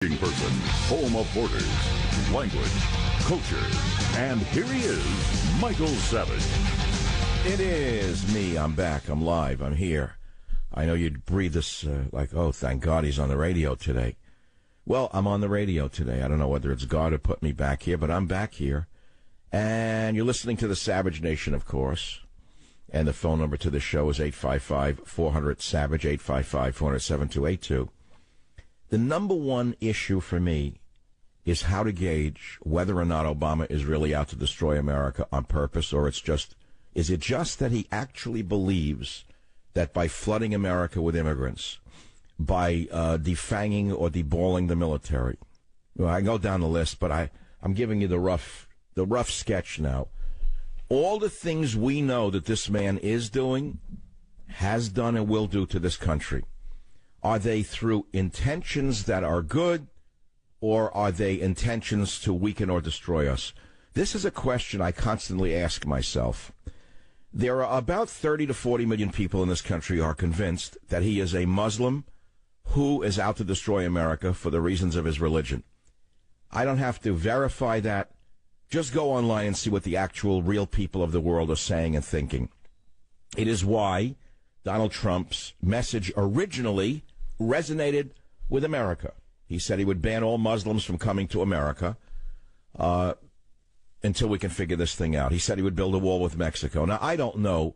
Person, home of borders, language, culture, and here he is, Michael Savage. It is me. I'm back. I'm live. I'm here. I know you'd breathe this like, oh, thank God he's on the radio today. Well, I'm on the radio today. I don't know whether it's God who put me back here, but I'm back here. And you're listening to the Savage Nation, of course. And the phone number to the show is 855-400-SAVAGE, 855-400-7282. The number one issue for me is how to gauge whether or not Obama is really out to destroy America on purpose, or is it just that he actually believes that by flooding America with immigrants, by defanging or deballing the military, well, I go down the list, but I'm giving you the rough sketch now. All the things we know that this man is doing, has done, and will do to this country. Are they through intentions that are good, or are they intentions to weaken or destroy us? This is a question I constantly ask myself. There are about 30 to 40 million people in this country who are convinced that he is a Muslim who is out to destroy America for the reasons of his religion. I don't have to verify that. Just go online and see what the actual real people of the world are saying and thinking. It is why Donald Trump's message originally resonated with America. He said he would ban all Muslims from coming to America until we can figure this thing out. He said he would build a wall with Mexico. Now, I don't know,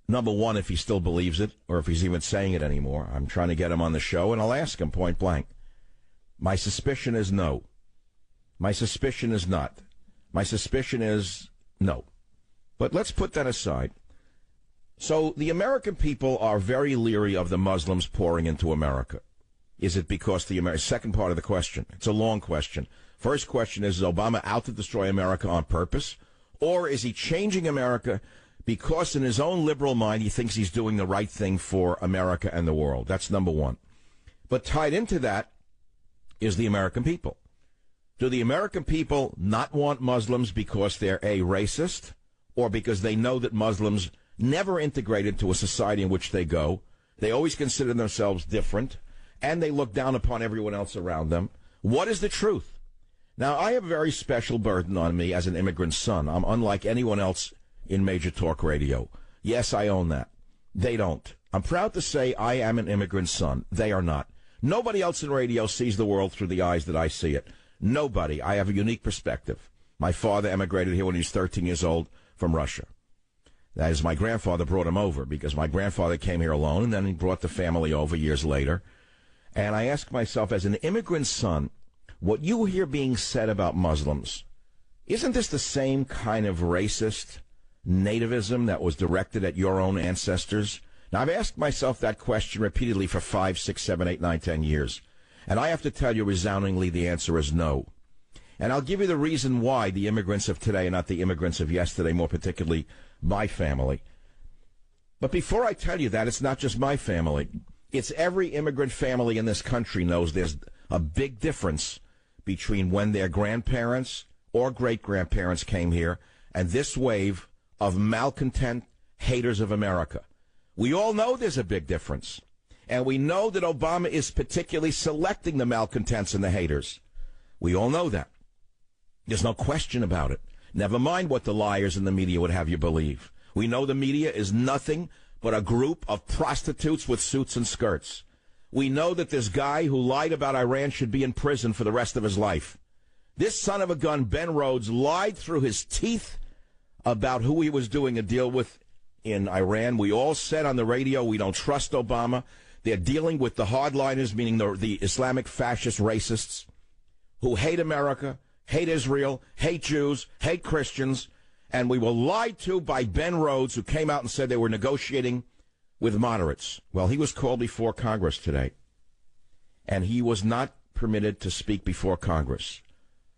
number one, if he still believes it or if he's even saying it anymore. I'm trying to get him on the show, and I'll ask him point blank. My suspicion is no. My suspicion is not. My suspicion is no. But let's put that aside. So the American people are very leery of the Muslims pouring into America. Is it because second part of the question? It's a long question. First question is Obama out to destroy America on purpose? Or is he changing America because in his own liberal mind he thinks he's doing the right thing for America and the world? That's number one. But tied into that is the American people. Do the American people not want Muslims because they're A, racist, or because they know that Muslims never integrate into a society in which they go? They always consider themselves different, and they look down upon everyone else around them. What is the truth? Now, I have a very special burden on me as an immigrant son. I'm unlike anyone else in major talk radio. Yes, I own that. They don't. I'm proud to say I am an immigrant son. They are not. Nobody else in radio sees the world through the eyes that I see it. Nobody. I have a unique perspective. My father emigrated here when he was 13 years old from Russia. That is, my grandfather brought him over because my grandfather came here alone, and then he brought the family over years later. And I ask myself, as an immigrant son, what you hear being said about Muslims, isn't this the same kind of racist nativism that was directed at your own ancestors? Now, I've asked myself that question repeatedly for 5, 6, 7, 8, 9, 10 years. And I have to tell you resoundingly the answer is no. And I'll give you the reason why the immigrants of today are not the immigrants of yesterday, more particularly my family. But before I tell you that, it's not just my family. It's every immigrant family in this country knows there's a big difference between when their grandparents or great-grandparents came here and this wave of malcontent haters of America. We all know there's a big difference. And we know that Obama is particularly selecting the malcontents and the haters. We all know that. There's no question about it. Never mind what the liars in the media would have you believe. We know the media is nothing but a group of prostitutes with suits and skirts. We know that this guy who lied about Iran should be in prison for the rest of his life. This son of a gun, Ben Rhodes, lied through his teeth about who he was doing a deal with in Iran. We all said on the radio we don't trust Obama. They're dealing with the hardliners, meaning the Islamic fascist racists who hate America, hate Israel, hate Jews, hate Christians. And we were lied to by Ben Rhodes, who came out and said they were negotiating with moderates. Well, he was called before Congress today, and he was not permitted to speak before Congress.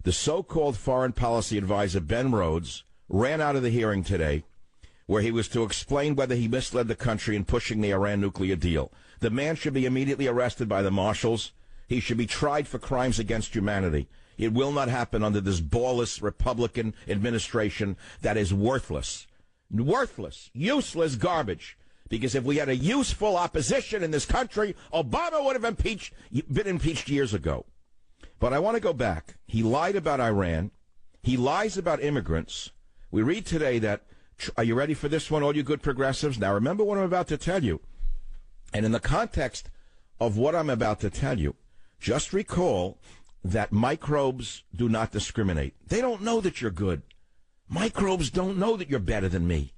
The so-called foreign policy advisor, Ben Rhodes, ran out of the hearing today where he was to explain whether he misled the country in pushing the Iran nuclear deal. The man should be immediately arrested by the marshals. He should be tried for crimes against humanity. It will not happen under this ballless Republican administration that is worthless. Worthless, useless garbage. Because if we had a useful opposition in this country, Obama would have been impeached years ago. But I want to go back. He lied about Iran. He lies about immigrants. We read today that, are you ready for this one, all you good progressives? Now, remember what I'm about to tell you. And in the context of what I'm about to tell you, just recall that microbes do not discriminate. They don't know that you're good. Microbes don't know that you're better than me.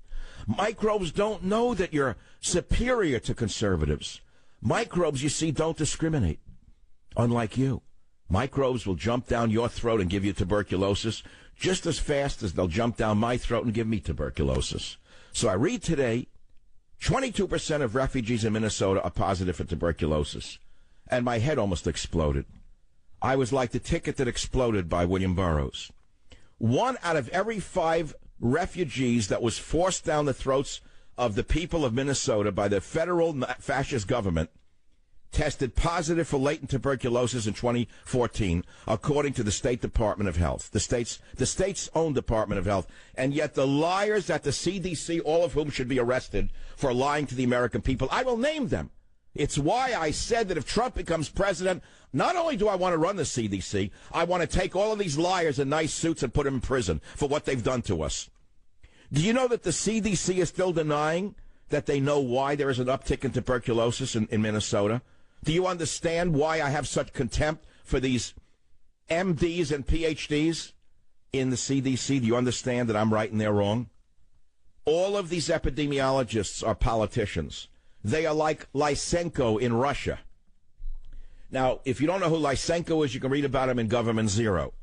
Microbes don't know that you're superior to conservatives. Microbes, you see, don't discriminate. Unlike you. Microbes will jump down your throat and give you tuberculosis just as fast as they'll jump down my throat and give me tuberculosis. So I read today, 22% of refugees in Minnesota are positive for tuberculosis. And my head almost exploded. I was like the ticket that exploded by William Burroughs. 1 out of every 5 refugees that was forced down the throats of the people of Minnesota by the federal fascist government tested positive for latent tuberculosis in 2014, according to the State Department of Health, the state's own Department of Health. And yet the liars at the CDC, all of whom should be arrested for lying to the American people, I will name them. It's why I said that if Trump becomes president, not only do I want to run the CDC, I want to take all of these liars in nice suits and put them in prison for what they've done to us. Do you know that the CDC is still denying that they know why there is an uptick in tuberculosis in Minnesota? Do you understand why I have such contempt for these MDs and PhDs in the CDC? Do you understand that I'm right and they're wrong? All of these epidemiologists are politicians. They are like Lysenko in Russia. Now, if you don't know who Lysenko is, you can read about him in Government Zero.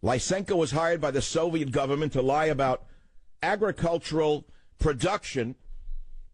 Lysenko was hired by the Soviet government to lie about agricultural production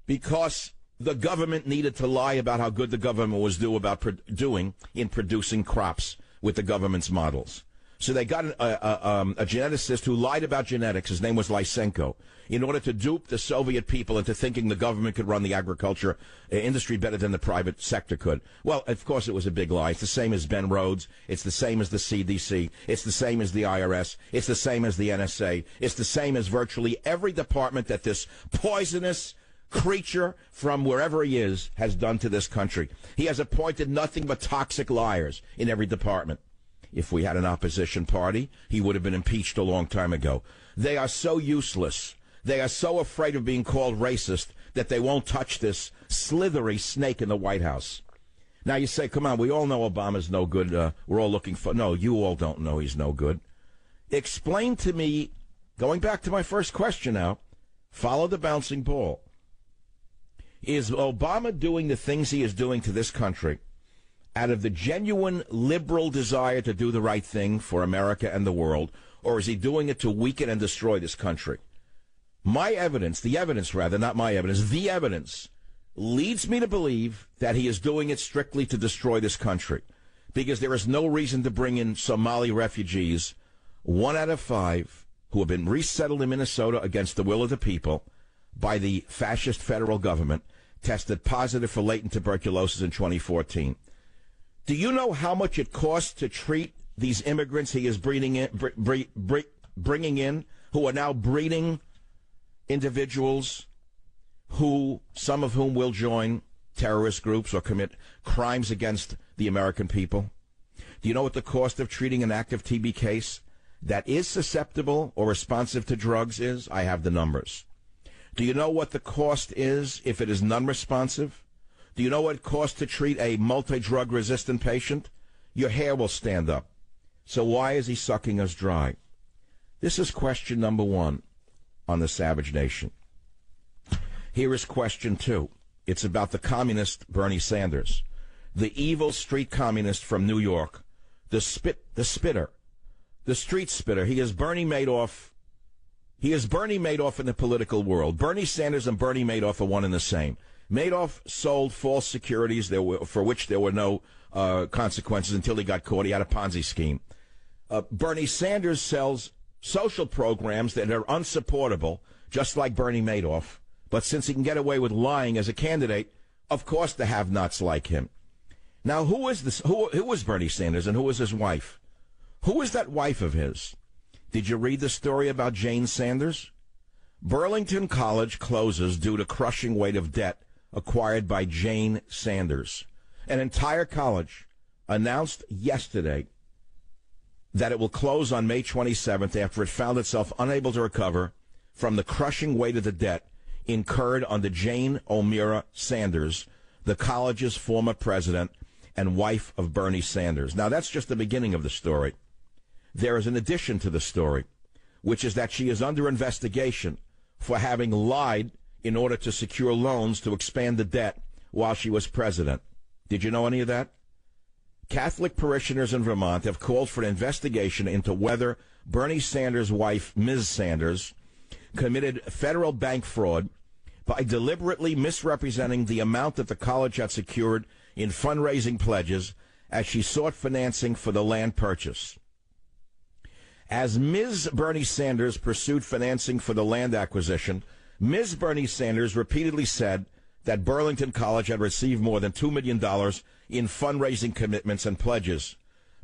because the government needed to lie about how good the government was doing in producing crops with the government's models. So they got a geneticist who lied about genetics. His name was Lysenko, in order to dupe the Soviet people into thinking the government could run the agriculture industry better than the private sector could. Well, of course, it was a big lie. It's the same as Ben Rhodes. It's the same as the CDC. It's the same as the IRS. It's the same as the NSA. It's the same as virtually every department that this poisonous creature from wherever he is has done to this country. He has appointed nothing but toxic liars in every department. If we had an opposition party, he would have been impeached a long time ago. They are so useless. They are so afraid of being called racist that they won't touch this slithery snake in the White House. Now you say, come on, we all know Obama's no good. We're all looking for... No, you all don't know he's no good. Explain to me, going back to my first question now, follow the bouncing ball. Is Obama doing the things he is doing to this country out of the genuine liberal desire to do the right thing for America and the world, or is he doing it to weaken and destroy this country? My evidence, the evidence rather, not my evidence, the evidence leads me to believe that he is doing it strictly to destroy this country, because there is no reason to bring in Somali refugees, 1 out of 5, who have been resettled in Minnesota against the will of the people by the fascist federal government, tested positive for latent tuberculosis in 2014. Do you know how much it costs to treat these immigrants he is bringing in, who are now breeding individuals who, some of whom will join terrorist groups or commit crimes against the American people? Do you know what the cost of treating an active TB case that is susceptible or responsive to drugs is? I have the numbers. Do you know what the cost is if it is non-responsive? Do you know what it costs to treat a multi-drug resistant patient? Your hair will stand up. So why is he sucking us dry? This is question number 1 on the Savage Nation. Here is question 2. It's about the communist Bernie Sanders, the evil street communist from New York, the spitter, the street spitter. He is Bernie Madoff. He is Bernie Madoff in the political world. Bernie Sanders and Bernie Madoff are one and the same. Madoff sold false securities for which there were no consequences until he got caught. He had a Ponzi scheme. Bernie Sanders sells social programs that are unsupportable, just like Bernie Madoff. But since he can get away with lying as a candidate, of course the have-nots like him. Now, who is this? Who is Bernie Sanders and who is his wife? Who is that wife of his? Did you read the story about Jane Sanders? Burlington College closes due to crushing weight of debt acquired by Jane Sanders. An entire college announced yesterday that it will close on May 27th after it found itself unable to recover from the crushing weight of the debt incurred on the Jane O'Meara Sanders, the college's former president and wife of Bernie Sanders. Now, that's just the beginning of the story. There is an addition to the story, which is that she is under investigation for having lied in order to secure loans to expand the debt while she was president. Did you know any of that? Catholic parishioners in Vermont have called for an investigation into whether Bernie Sanders' wife, Ms. Sanders, committed federal bank fraud by deliberately misrepresenting the amount that the college had secured in fundraising pledges as she sought financing for the land purchase. As Ms. Bernie Sanders pursued financing for the land acquisition, Ms. Bernie Sanders repeatedly said that Burlington College had received more than $2 million in fundraising commitments and pledges.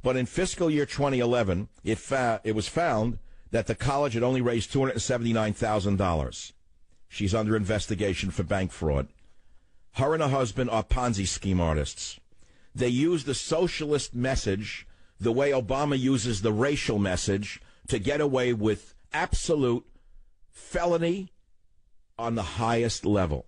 But in fiscal year 2011, it was found that the college had only raised $279,000. She's under investigation for bank fraud. Her and her husband are Ponzi scheme artists. They use the socialist message the way Obama uses the racial message to get away with absolute felony on the highest level.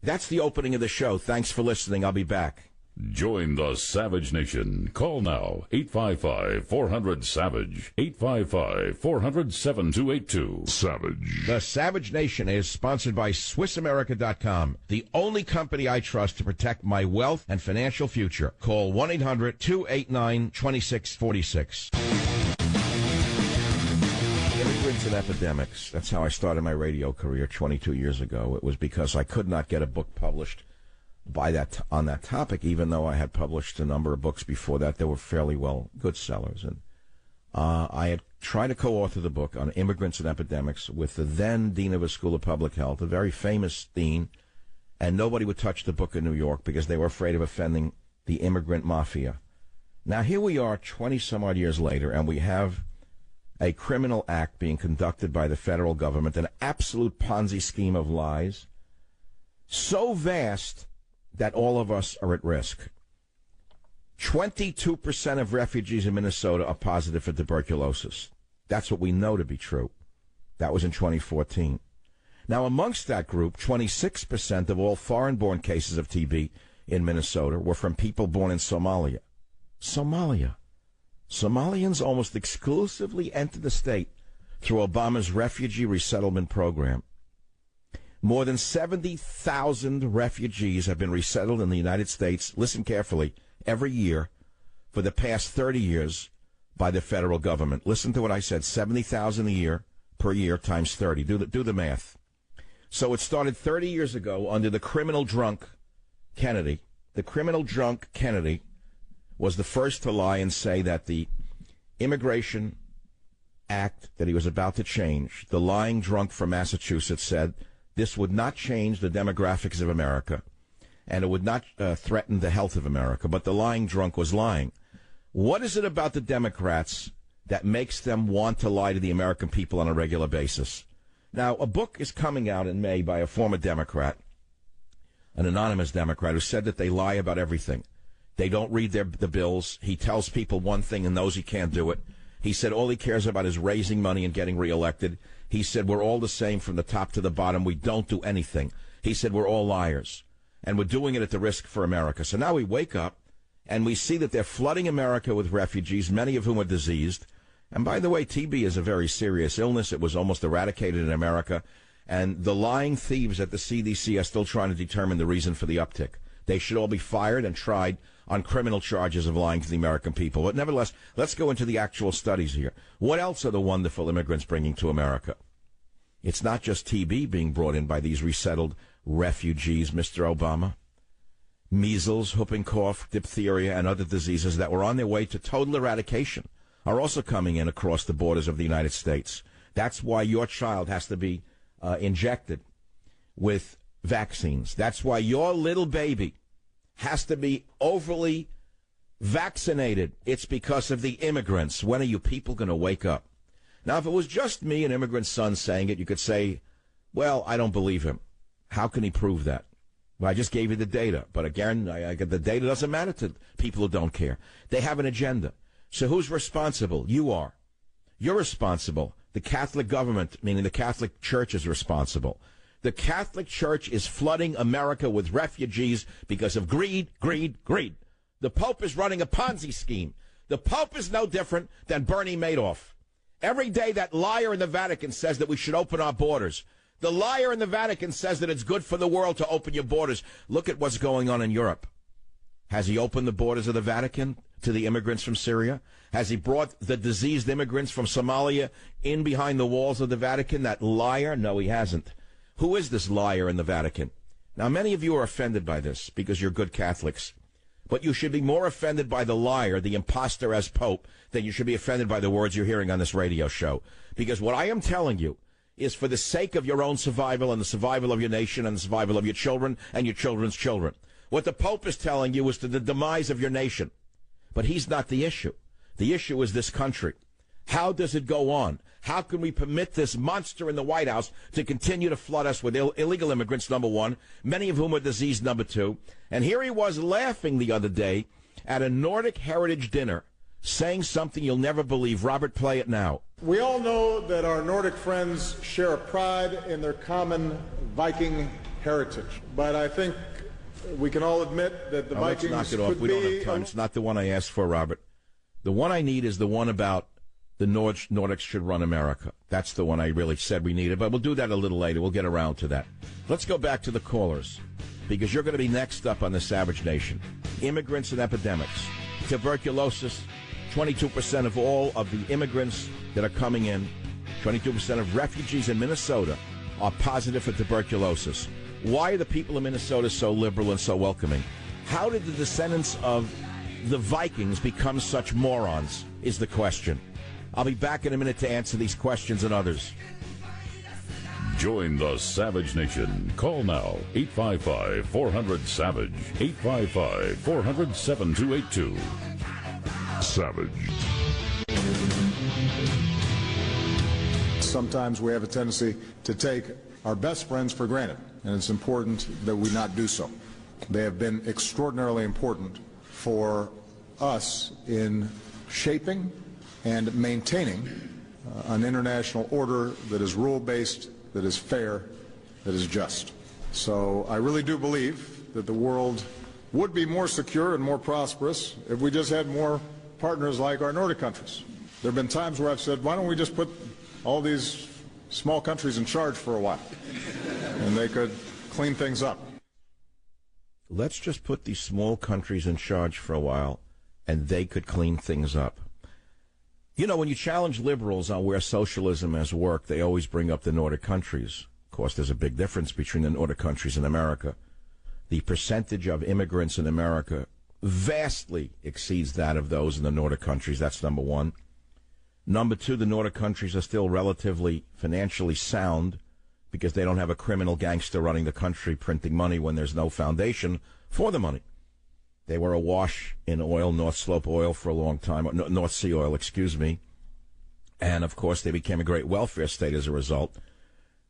That's the opening of the show. Thanks for listening. I'll be back. Join the Savage Nation. Call now, 855-400-SAVAGE, 855-400-7282. Savage. The Savage Nation is sponsored by SwissAmerica.com, the only company I trust to protect my wealth and financial future. Call 1-800-289-2646. Immigrants and Epidemics. That's how I started my radio career 22 years ago. It was because I could not get a book published on that topic, even though I had published a number of books before that. They were fairly well good sellers. And I had tried to co-author the book on immigrants and epidemics with the then Dean of a School of Public Health, a very famous dean, and nobody would touch the book in New York because they were afraid of offending the immigrant mafia. Now, here we are 20-some-odd years later, and we have a criminal act being conducted by the federal government, an absolute Ponzi scheme of lies, so vast that all of us are at risk. 22% of refugees in Minnesota are positive for tuberculosis. That's what we know to be true. That was in 2014. Now, amongst that group, 26% of all foreign-born cases of TB in Minnesota were from people born in Somalia. Somalia. Somalians almost exclusively enter the state through Obama's refugee resettlement program. More than 70,000 refugees have been resettled in the United States, listen carefully, every year for the past 30 years by the federal government. Listen to what I said, 70,000 a year per year times 30. Do the math. So it started 30 years ago under the criminal drunk Kennedy. The criminal drunk Kennedy was the first to lie and say that the Immigration Act that he was about to change, the lying drunk from Massachusetts said, this would not change the demographics of America, and it would not threaten the health of America, but the lying drunk was lying. What is it about the Democrats that makes them want to lie to the American people on a regular basis? Now, a book is coming out in May by a former Democrat, an anonymous Democrat, who said that they lie about everything. They don't read the bills. He tells people one thing and knows he can't do it. He said all he cares about is raising money and getting reelected. He said we're all the same from the top to the bottom. We don't do anything. He said we're all liars, and we're doing it at the risk for America. So now we wake up, and we see that they're flooding America with refugees, many of whom are diseased. And by the way, TB is a very serious illness. It was almost eradicated in America, and the lying thieves at the CDC are still trying to determine the reason for the uptick. They should all be fired and tried on criminal charges of lying to the American people. But nevertheless, let's go into the actual studies here. What else are the wonderful immigrants bringing to America? It's not just TB being brought in by these resettled refugees, Mr. Obama. Measles, whooping cough, diphtheria, and other diseases that were on their way to total eradication are also coming in across the borders of the United States. That's why your child has to be injected with vaccines. That's why your little baby has to be overly vaccinated. It's because of the immigrants. When are you people going to wake up? Now, if it was just me, an immigrant son, saying it, you could say, well, I don't believe him. How can he prove that? Well, I just gave you the data. But again, the data doesn't matter to people who don't care. They have an agenda. So who's responsible? You are. You're responsible. The Catholic government, meaning the Catholic Church, is responsible. The Catholic Church is flooding America with refugees because of greed, greed, greed. The Pope is running a Ponzi scheme. The Pope is no different than Bernie Madoff. Every day that liar in the Vatican says that we should open our borders. The liar in the Vatican says that it's good for the world to open your borders. Look at what's going on in Europe. Has he opened the borders of the Vatican to the immigrants from Syria? Has he brought the diseased immigrants from Somalia in behind the walls of the Vatican? That liar? No, he hasn't. Who is this liar in the Vatican? Now, many of you are offended by this because you're good Catholics. But you should be more offended by the liar, the imposter as Pope, than you should be offended by the words you're hearing on this radio show. Because what I am telling you is for the sake of your own survival and the survival of your nation and the survival of your children and your children's children. What the Pope is telling you is to the demise of your nation. But he's not the issue. The issue is this country. How does it go on? How can we permit this monster in the White House to continue to flood us with illegal immigrants, number one, many of whom are diseased, number two? And here he was laughing the other day at a Nordic heritage dinner, saying something you'll never believe. Robert, play it now. We all know that our Nordic friends share a pride in their common Viking heritage. But I think we can all admit that the Vikings let's knock it off. We don't have time. It's not the one I asked for, Robert. The one I need is the one about the Nordics should run America. That's the one I really said we needed, but we'll do that a little later. We'll get around to that. Let's go back to the callers, because you're going to be next up on the Savage Nation. Immigrants and epidemics. Tuberculosis, 22% of all of the immigrants that are coming in, 22% of refugees in Minnesota are positive for tuberculosis. Why are the people of Minnesota so liberal and so welcoming? How did the descendants of the Vikings become such morons, is the question. I'll be back in a minute to answer these questions and others. Join the Savage Nation. Call now, 855-400-SAVAGE, 855-400-7282. Savage. Sometimes we have a tendency to take our best friends for granted, and it's important that we not do so. They have been extraordinarily important for us in shaping and maintaining an international order that is rule-based, that is fair, that is just. So I really do believe that the world would be more secure and more prosperous if we just had more partners like our Nordic countries. There have been times where I've said, why don't we just put all these small countries in charge for a while, and they could clean things up. Let's just put these small countries in charge for a while, and they could clean things up. You know, when you challenge liberals on where socialism has worked, they always bring up the Nordic countries. Of course, there's a big difference between the Nordic countries and America. The percentage of immigrants in America vastly exceeds that of those in the Nordic countries. That's number one. Number two, the Nordic countries are still relatively financially sound because they don't have a criminal gangster running the country printing money when there's no foundation for the money. They were awash in oil, North Slope oil for a long time, North Sea oil, excuse me. And, of course, they became a great welfare state as a result.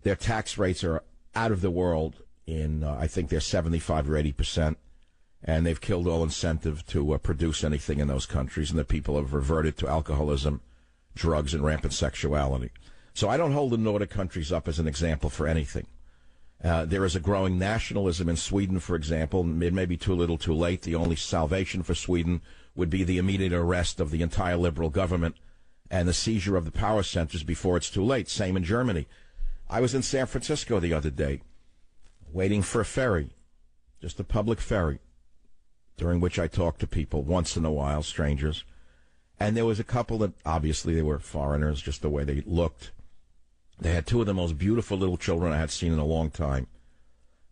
Their tax rates are out of the world in, I think they're 75 or 80%. And they've killed all incentive to produce anything in those countries. And the people have reverted to alcoholism, drugs, and rampant sexuality. So I don't hold the Nordic countries up as an example for anything. There is a growing nationalism in Sweden, for example. It may be too little too late. The only salvation for Sweden would be the immediate arrest of the entire liberal government and the seizure of the power centers before it's too late. Same in Germany. I was in San Francisco the other day waiting for a ferry, just a public ferry, during which I talked to people once in a while, strangers. And there was a couple that obviously they were foreigners, just the way they looked. They had two of the most beautiful little children I had seen in a long time.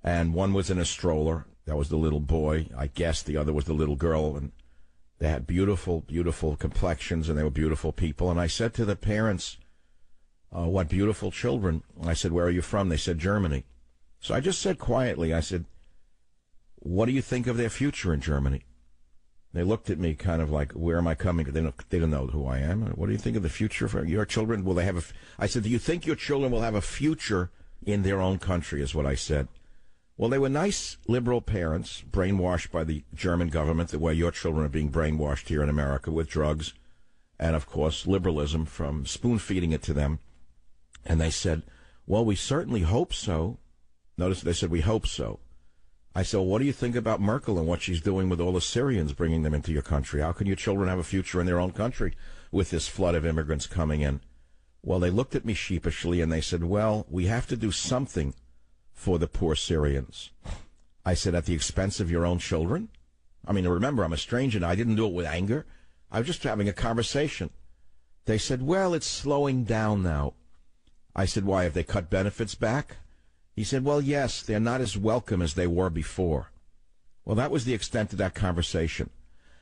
And one was in a stroller. That was the little boy. I guess the other was the little girl. And they had beautiful, beautiful complexions, and they were beautiful people. And I said to the parents, what beautiful children. I said, where are you from? They said, Germany. So I just said quietly, I said, what do you think of their future in Germany? They looked at me kind of like, where am I coming? They don't know who I am. What do you think of the future for your children? Will they have I said, do you think your children will have a future in their own country, is what I said. Well, they were nice liberal parents, brainwashed by the German government the way your children are being brainwashed here in America with drugs and, of course, liberalism from spoon-feeding it to them. And they said, well, we certainly hope so. Notice they said, we hope so. I said, well, what do you think about Merkel and what she's doing with all the Syrians, bringing them into your country? How can your children have a future in their own country with this flood of immigrants coming in? Well, they looked at me sheepishly and they said, well, we have to do something for the poor Syrians. I said, at the expense of your own children? I mean, remember, I'm a stranger and I didn't do it with anger. I was just having a conversation. They said, well, it's slowing down now. I said, why, have they cut benefits back? He said, well, yes, they're not as welcome as they were before. Well, that was the extent of that conversation.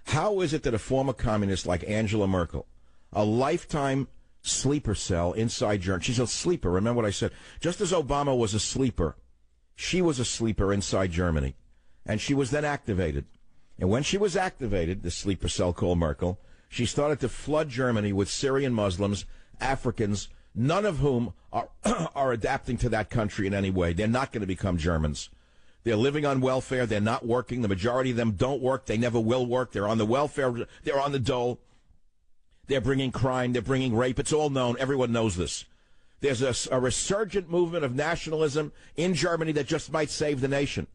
How is it that a former communist like Angela Merkel, a lifetime sleeper cell inside Germany, she's a sleeper, remember what I said, just as Obama was a sleeper, she was a sleeper inside Germany, and she was then activated. And when she was activated, the sleeper cell called Merkel, she started to flood Germany with Syrian Muslims, Africans, none of whom are adapting to that country in any way. They're not going to become Germans. They're living on welfare. They're not working. The majority of them don't work. They never will work. They're on the welfare. They're on the dole. They're bringing crime. They're bringing rape. It's all known. Everyone knows this. There's a resurgent movement of nationalism in Germany that just might save the nation.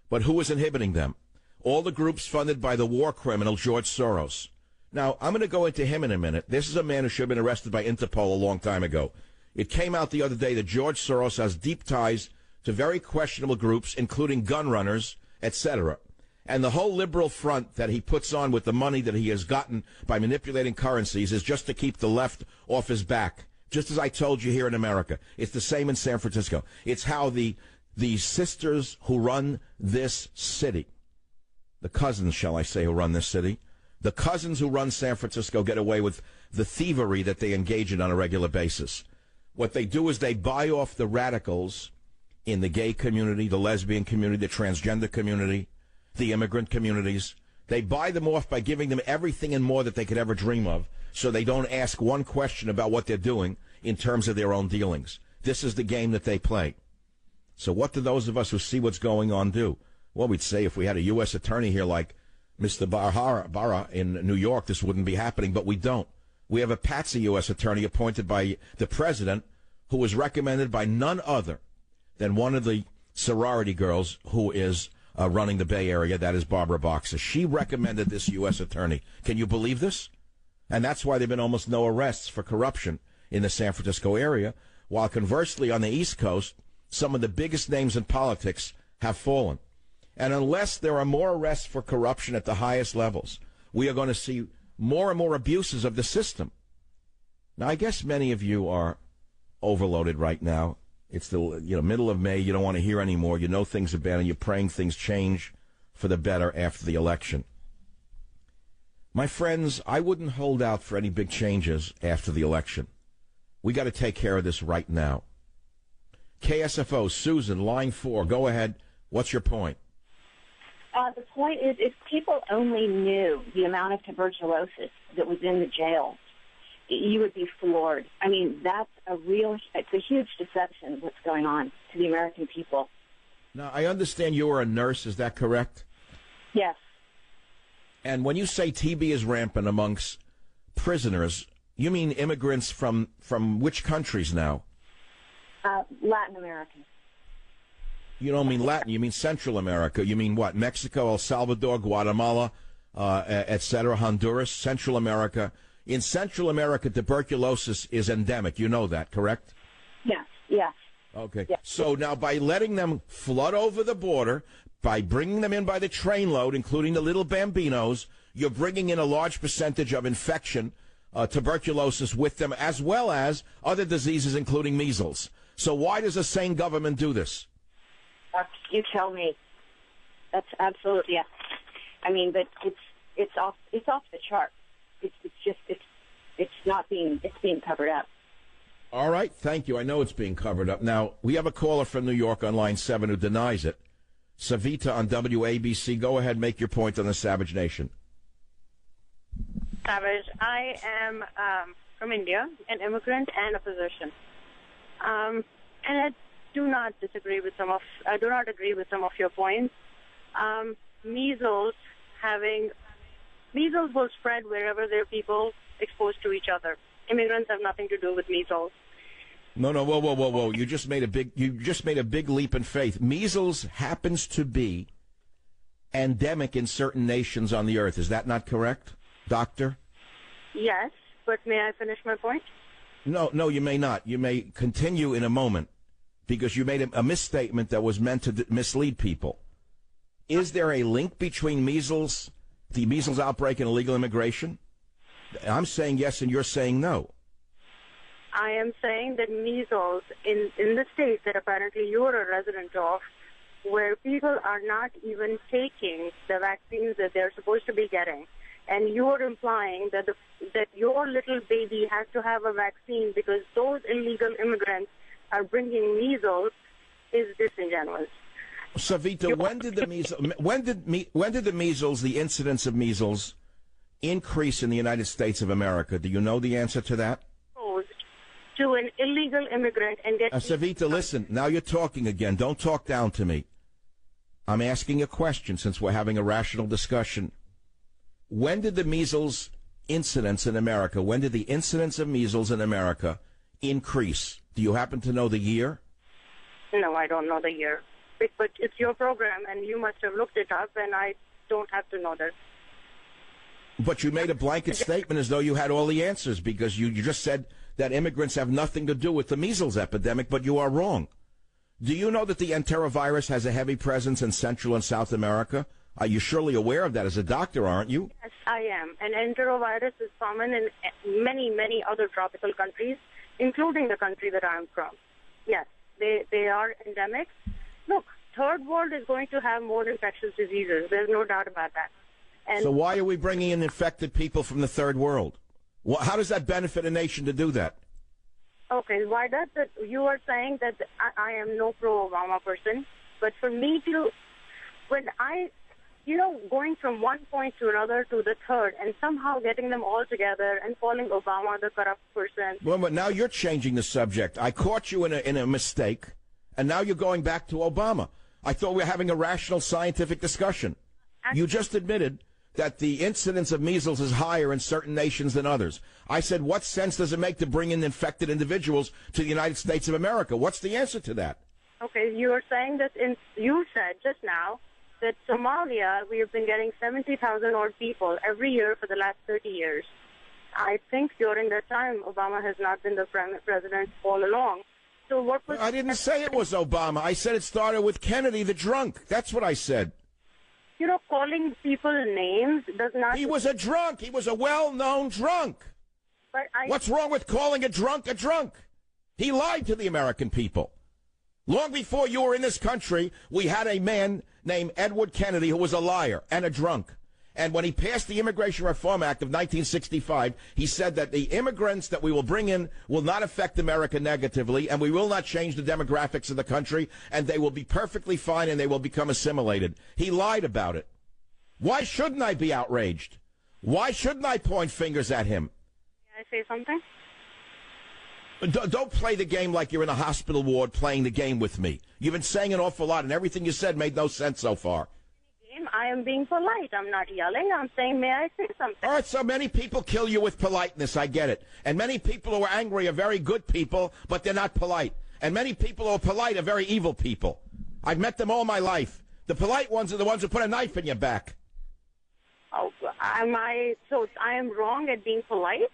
But who is inhibiting them? All the groups funded by the war criminal George Soros. Now, I'm going to go into him in a minute. This is a man who should have been arrested by Interpol a long time ago. It came out the other day that George Soros has deep ties to very questionable groups, including gun runners, etc. And the whole liberal front that he puts on with the money that he has gotten by manipulating currencies is just to keep the left off his back. Just as I told you here in America. It's the same in San Francisco. It's how the sisters who run this city, the cousins, shall I say, who run this city, the cousins who run San Francisco get away with the thievery that they engage in on a regular basis. What they do is they buy off the radicals in the gay community, the lesbian community, the transgender community, the immigrant communities. They buy them off by giving them everything and more that they could ever dream of, so they don't ask one question about what they're doing in terms of their own dealings. This is the game that they play. So what do those of us who see what's going on do? Well, we'd say if we had a U.S. attorney here like Mr. Barra in New York, this wouldn't be happening, but we don't. We have a patsy U.S. attorney appointed by the president who was recommended by none other than one of the sorority girls who is running the Bay Area, that is Barbara Boxer. She recommended this U.S. attorney. Can you believe this? And that's why there have been almost no arrests for corruption in the San Francisco area, while conversely on the East Coast, some of the biggest names in politics have fallen. And unless there are more arrests for corruption at the highest levels, we are going to see more and more abuses of the system. Now, I guess many of you are overloaded right now. It's the middle of May. You don't want to hear anymore. You know things are bad, and you're praying things change for the better after the election. My friends, I wouldn't hold out for any big changes after the election. We got to take care of this right now. KSFO, Susan, line 4, go ahead. What's your point? The point is, if people only knew the amount of tuberculosis that was in the jails, you would be floored. I mean, it's a huge deception what's going on to the American people. Now, I understand you are a nurse, is that correct? Yes. And when you say TB is rampant amongst prisoners, you mean immigrants from which countries now? Latin America. You don't mean Latin, you mean Central America. You mean what? Mexico, El Salvador, Guatemala, etc., Honduras, Central America. In Central America, tuberculosis is endemic. You know that, correct? Yes, yes. Okay. Yes. So now by letting them flood over the border, by bringing them in by the trainload, including the little bambinos, you're bringing in a large percentage of infection, tuberculosis with them, as well as other diseases, including measles. So why does a sane government do this? You tell me. That's absolutely, yeah. I mean, but it's off the chart. It's being covered up. All right, thank you. I know it's being covered up. Now, we have a caller from New York on line 7 who denies it. Savita on WABC. Go ahead, make your point on the Savage Nation. Savage, I am from India, an immigrant and a physician. And do not agree with some of your points. Measles will spread wherever there are people exposed to each other. Immigrants have nothing to do with measles. No, whoa. You just made a big leap in faith. Measles happens to be endemic in certain nations on the earth. Is that not correct, Doctor? Yes, but may I finish my point? No, you may not. You may continue in a moment because you made a misstatement that was meant to mislead people. Is there a link between measles, the measles outbreak, and illegal immigration? I'm saying yes, and you're saying no. I am saying that measles in the states that apparently you're a resident of, where people are not even taking the vaccines that they're supposed to be getting, and you're implying that that your little baby has to have a vaccine because those illegal immigrants are bringing measles, is disingenuous. Savita, when did the measles, the incidence of measles, increase in the United States of America? Do you know the answer to that? To an illegal immigrant and get... Savita, listen, now you're talking again. Don't talk down to me. I'm asking a question since we're having a rational discussion. When did the measles incidence in America, when did the incidence of measles in America increase? Do you happen to know the year? No, I don't know the year. But it's your program, and you must have looked it up, and I don't have to know that. But you made a blanket statement as though you had all the answers because you just said that immigrants have nothing to do with the measles epidemic, but you are wrong. Do you know that the enterovirus has a heavy presence in Central and South America? Are you surely aware of that as a doctor, aren't you? Yes, I am. And enterovirus is common in many, many other tropical countries, including the country that I'm from. Yes, they are endemic. Look, third world is going to have more infectious diseases. There's no doubt about that. And so why are we bringing in infected people from the third world? How does that benefit a nation to do that? Okay, why does it? You are saying that I am no pro-Obama person, but for me to, going from one point to another to the third and somehow getting them all together and calling Obama the corrupt person. Well, but now you're changing the subject. I caught you in a mistake, and now you're going back to Obama. I thought we were having a rational scientific discussion. You just admitted that the incidence of measles is higher in certain nations than others. I said, what sense does it make to bring in infected individuals to the United States of America? What's the answer to that? Okay, you are saying that you said just now that Somalia, we have been getting 70,000 odd people every year for the last 30 years. I think during that time, Obama has not been the president all along. So what was... I didn't say it was Obama. I said it started with Kennedy, the drunk. That's what I said. Calling people names does not... He was a drunk. He was a well-known drunk. But What's wrong with calling a drunk a drunk? He lied to the American people. Long before you were in this country, we had a man named Edward Kennedy who was a liar and a drunk. And when he passed the Immigration Reform Act of 1965, he said that the immigrants that we will bring in will not affect America negatively, and we will not change the demographics of the country, and they will be perfectly fine, and they will become assimilated. He lied about it. Why shouldn't I be outraged? Why shouldn't I point fingers at him? May I say something? Don't play the game like you're in a hospital ward playing the game with me. You've been saying an awful lot, and everything you said made no sense so far. I am being polite. I'm not yelling. I'm saying, may I say something? All right, so many people kill you with politeness. I get it. And many people who are angry are very good people, but they're not polite. And many people who are polite are very evil people. I've met them all my life. The polite ones are the ones who put a knife in your back. Oh, so I am wrong at being polite?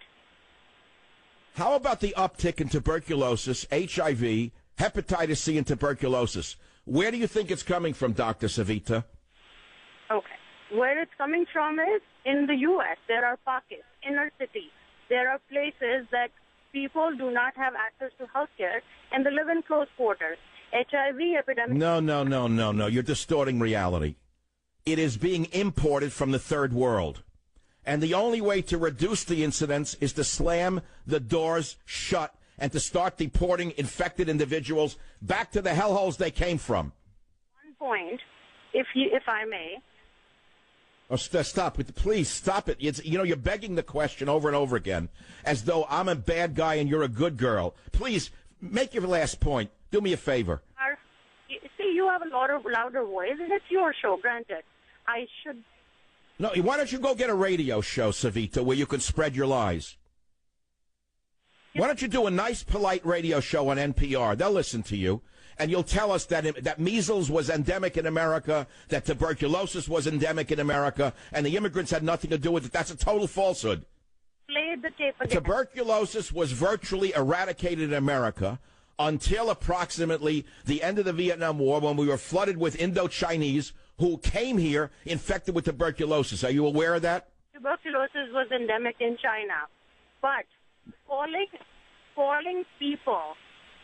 How about the uptick in tuberculosis, HIV, hepatitis C, and tuberculosis? Where do you think it's coming from, Dr. Savita? Okay. Where it's coming from is in the U.S. There are pockets, inner cities. There are places that people do not have access to health care, and they live in close quarters. HIV epidemic... No. You're distorting reality. It is being imported from the third world. And the only way to reduce the incidence is to slam the doors shut and to start deporting infected individuals back to the hellholes they came from. One point, if I may... Oh, stop it. Please, stop it. You're begging the question over and over again as though I'm a bad guy and you're a good girl. Please, make your last point. Do me a favor. you have a louder voice, and it's your show, granted. I should... No, why don't you go get a radio show, Savita, where you can spread your lies? Why don't you do a nice, polite radio show on NPR? They'll listen to you, and you'll tell us that measles was endemic in America, that tuberculosis was endemic in America, and the immigrants had nothing to do with it. That's a total falsehood. Play the tape again. Tuberculosis was virtually eradicated in America until approximately the end of the Vietnam War, when we were flooded with Indo-Chinese who came here infected with tuberculosis. Are you aware of that? Tuberculosis was endemic in China, but calling people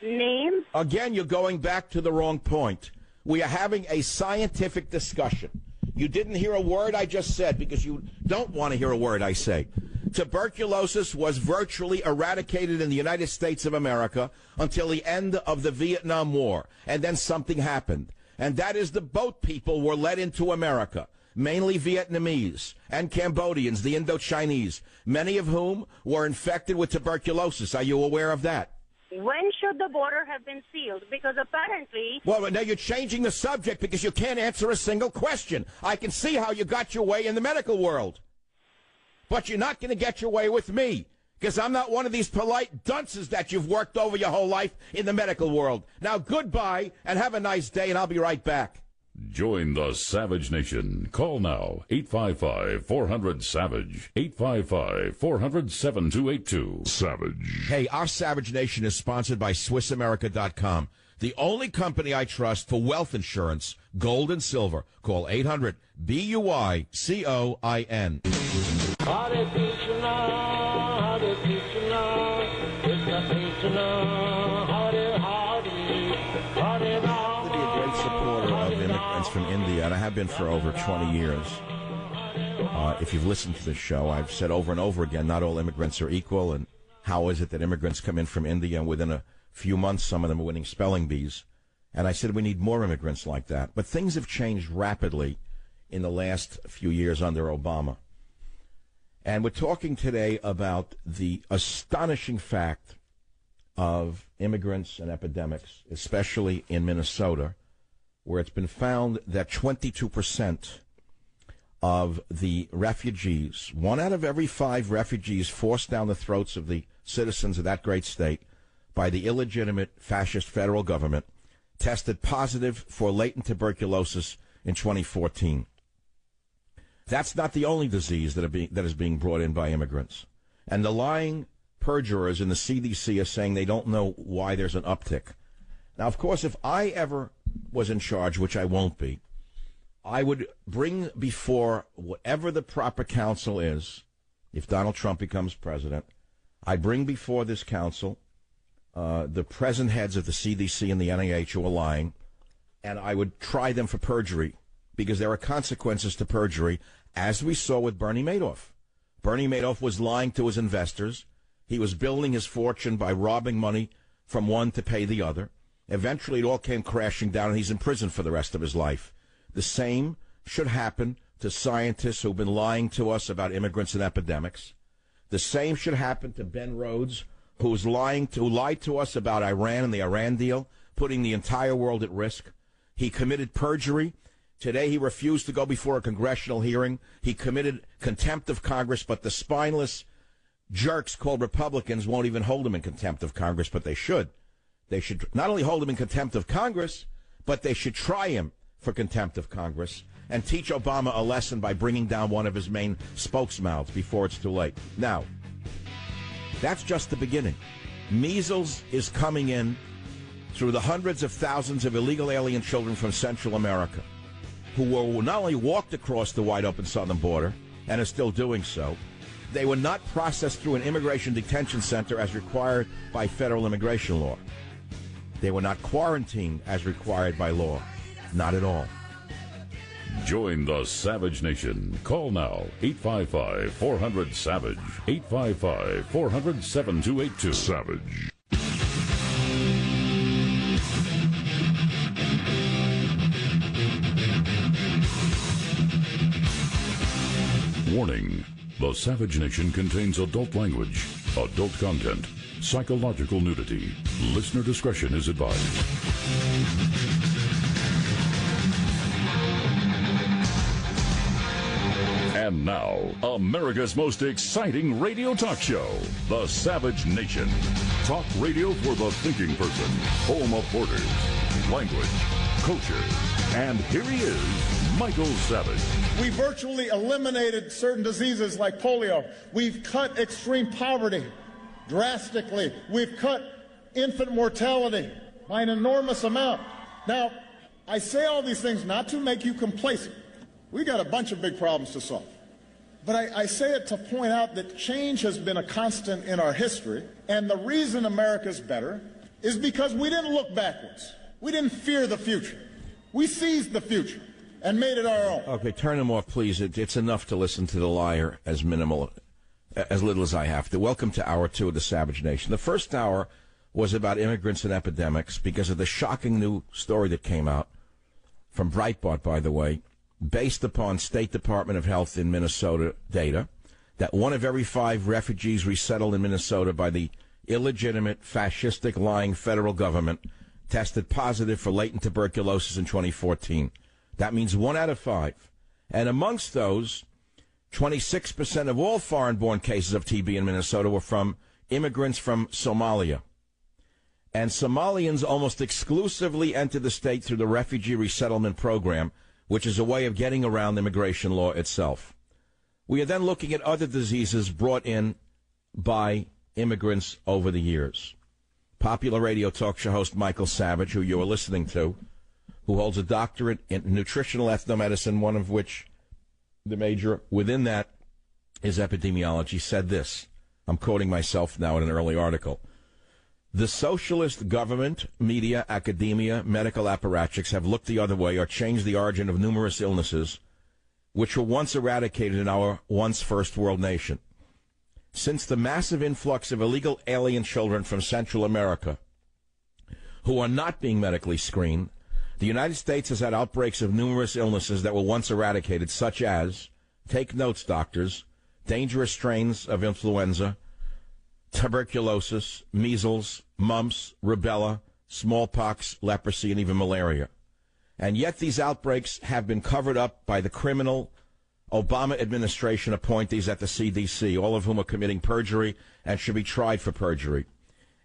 names... Again, you're going back to the wrong point. We are having a scientific discussion. You didn't hear a word I just said because you don't want to hear a word I say. Tuberculosis was virtually eradicated in the United States of America until the end of the Vietnam War, and then something happened. And that is the boat people were led into America, mainly Vietnamese and Cambodians, the Indo-Chinese, many of whom were infected with tuberculosis. Are you aware of that? When should the border have been sealed? Because apparently... Well, now you're changing the subject because you can't answer a single question. I can see how you got your way in the medical world. But you're not going to get your way with me, because I'm not one of these polite dunces that you've worked over your whole life in the medical world. Now, goodbye, and have a nice day, and I'll be right back. Join the Savage Nation. Call now, 855-400-SAVAGE, 855-400-7282. Savage. Hey, our Savage Nation is sponsored by SwissAmerica.com, the only company I trust for wealth insurance, gold and silver. Call 800-BUICOIN. Hare Krishna, Hare Krishna, Krishna Krishna, Hare Hare, Hare Rama. To be a great supporter of immigrants from India, and I have been for over 20 years. If you've listened to this show, I've said over and over again, not all immigrants are equal, and how is it that immigrants come in from India and within a few months some of them are winning spelling bees? And I said we need more immigrants like that. But things have changed rapidly in the last few years under Obama. And we're talking today about the astonishing fact of immigrants and epidemics, especially in Minnesota, where it's been found that 22% of the refugees, 1 out of every 5 refugees forced down the throats of the citizens of that great state by the illegitimate fascist federal government, tested positive for latent tuberculosis in 2014. That's not the only disease that is being brought in by immigrants. And the lying perjurers in the CDC are saying they don't know why there's an uptick. Now, of course, if I ever was in charge, which I won't be, I would bring before whatever the proper council is, if Donald Trump becomes president, I'd bring before this council the present heads of the CDC and the NIH who are lying, and I would try them for perjury, because there are consequences to perjury, as we saw with Bernie Madoff. Bernie Madoff was lying to his investors. He was building his fortune by robbing money from one to pay the other. Eventually, it all came crashing down, and he's in prison for the rest of his life. The same should happen to scientists who've been lying to us about immigrants and epidemics. The same should happen to Ben Rhodes, who lied to us about Iran and the Iran deal, putting the entire world at risk. He committed perjury. Today, he refused to go before a congressional hearing. He committed contempt of Congress, but the spineless jerks called Republicans won't even hold him in contempt of Congress, but they should. They should not only hold him in contempt of Congress, but they should try him for contempt of Congress and teach Obama a lesson by bringing down one of his main spokesmouths before it's too late. Now, that's just the beginning. Measles is coming in through the hundreds of thousands of illegal alien children from Central America who were not only walked across the wide-open southern border and are still doing so, they were not processed through an immigration detention center as required by federal immigration law. They were not quarantined as required by law. Not at all. Join the Savage Nation. Call now, 855-400-SAVAGE, 855-400-7282. Savage. Warning. The Savage Nation contains adult language, adult content, psychological nudity. Listener discretion is advised. And now, America's most exciting radio talk show, The Savage Nation. Talk radio for the thinking person, home of borders, language, culture. And here he is, Michael Savage. We virtually eliminated certain diseases like polio. We've cut extreme poverty drastically. We've cut infant mortality by an enormous amount. Now, I say all these things not to make you complacent. We got a bunch of big problems to solve. But I say it to point out that change has been a constant in our history, and the reason America's better is because we didn't look backwards. We didn't fear the future. We seized the future and made it our own. Okay, turn him off, please. It's enough to listen to the liar as little as I have to. Welcome to Hour 2 of the Savage Nation. The first hour was about immigrants and epidemics because of the shocking new story that came out from Breitbart, by the way, based upon State Department of Health in Minnesota data, that 1 of every 5 refugees resettled in Minnesota by the illegitimate, fascistic, lying federal government tested positive for latent tuberculosis in 2014. That means 1 out of 5. And amongst those, 26% of all foreign-born cases of TB in Minnesota were from immigrants from Somalia. And Somalians almost exclusively enter the state through the refugee resettlement program, which is a way of getting around immigration law itself. We are then looking at other diseases brought in by immigrants over the years. Popular radio talk show host Michael Savage, who you are listening to, who holds a doctorate in nutritional ethnomedicine, one of which the major within that is epidemiology, said this. I'm quoting myself now in an early article. The socialist government, media, academia, medical apparatchiks have looked the other way or changed the origin of numerous illnesses which were once eradicated in our once first world nation. Since the massive influx of illegal alien children from Central America who are not being medically screened, the United States has had outbreaks of numerous illnesses that were once eradicated, such as, take notes, doctors, dangerous strains of influenza, tuberculosis, measles, mumps, rubella, smallpox, leprosy, and even malaria. And yet these outbreaks have been covered up by the criminal Obama administration appointees at the CDC, all of whom are committing perjury and should be tried for perjury.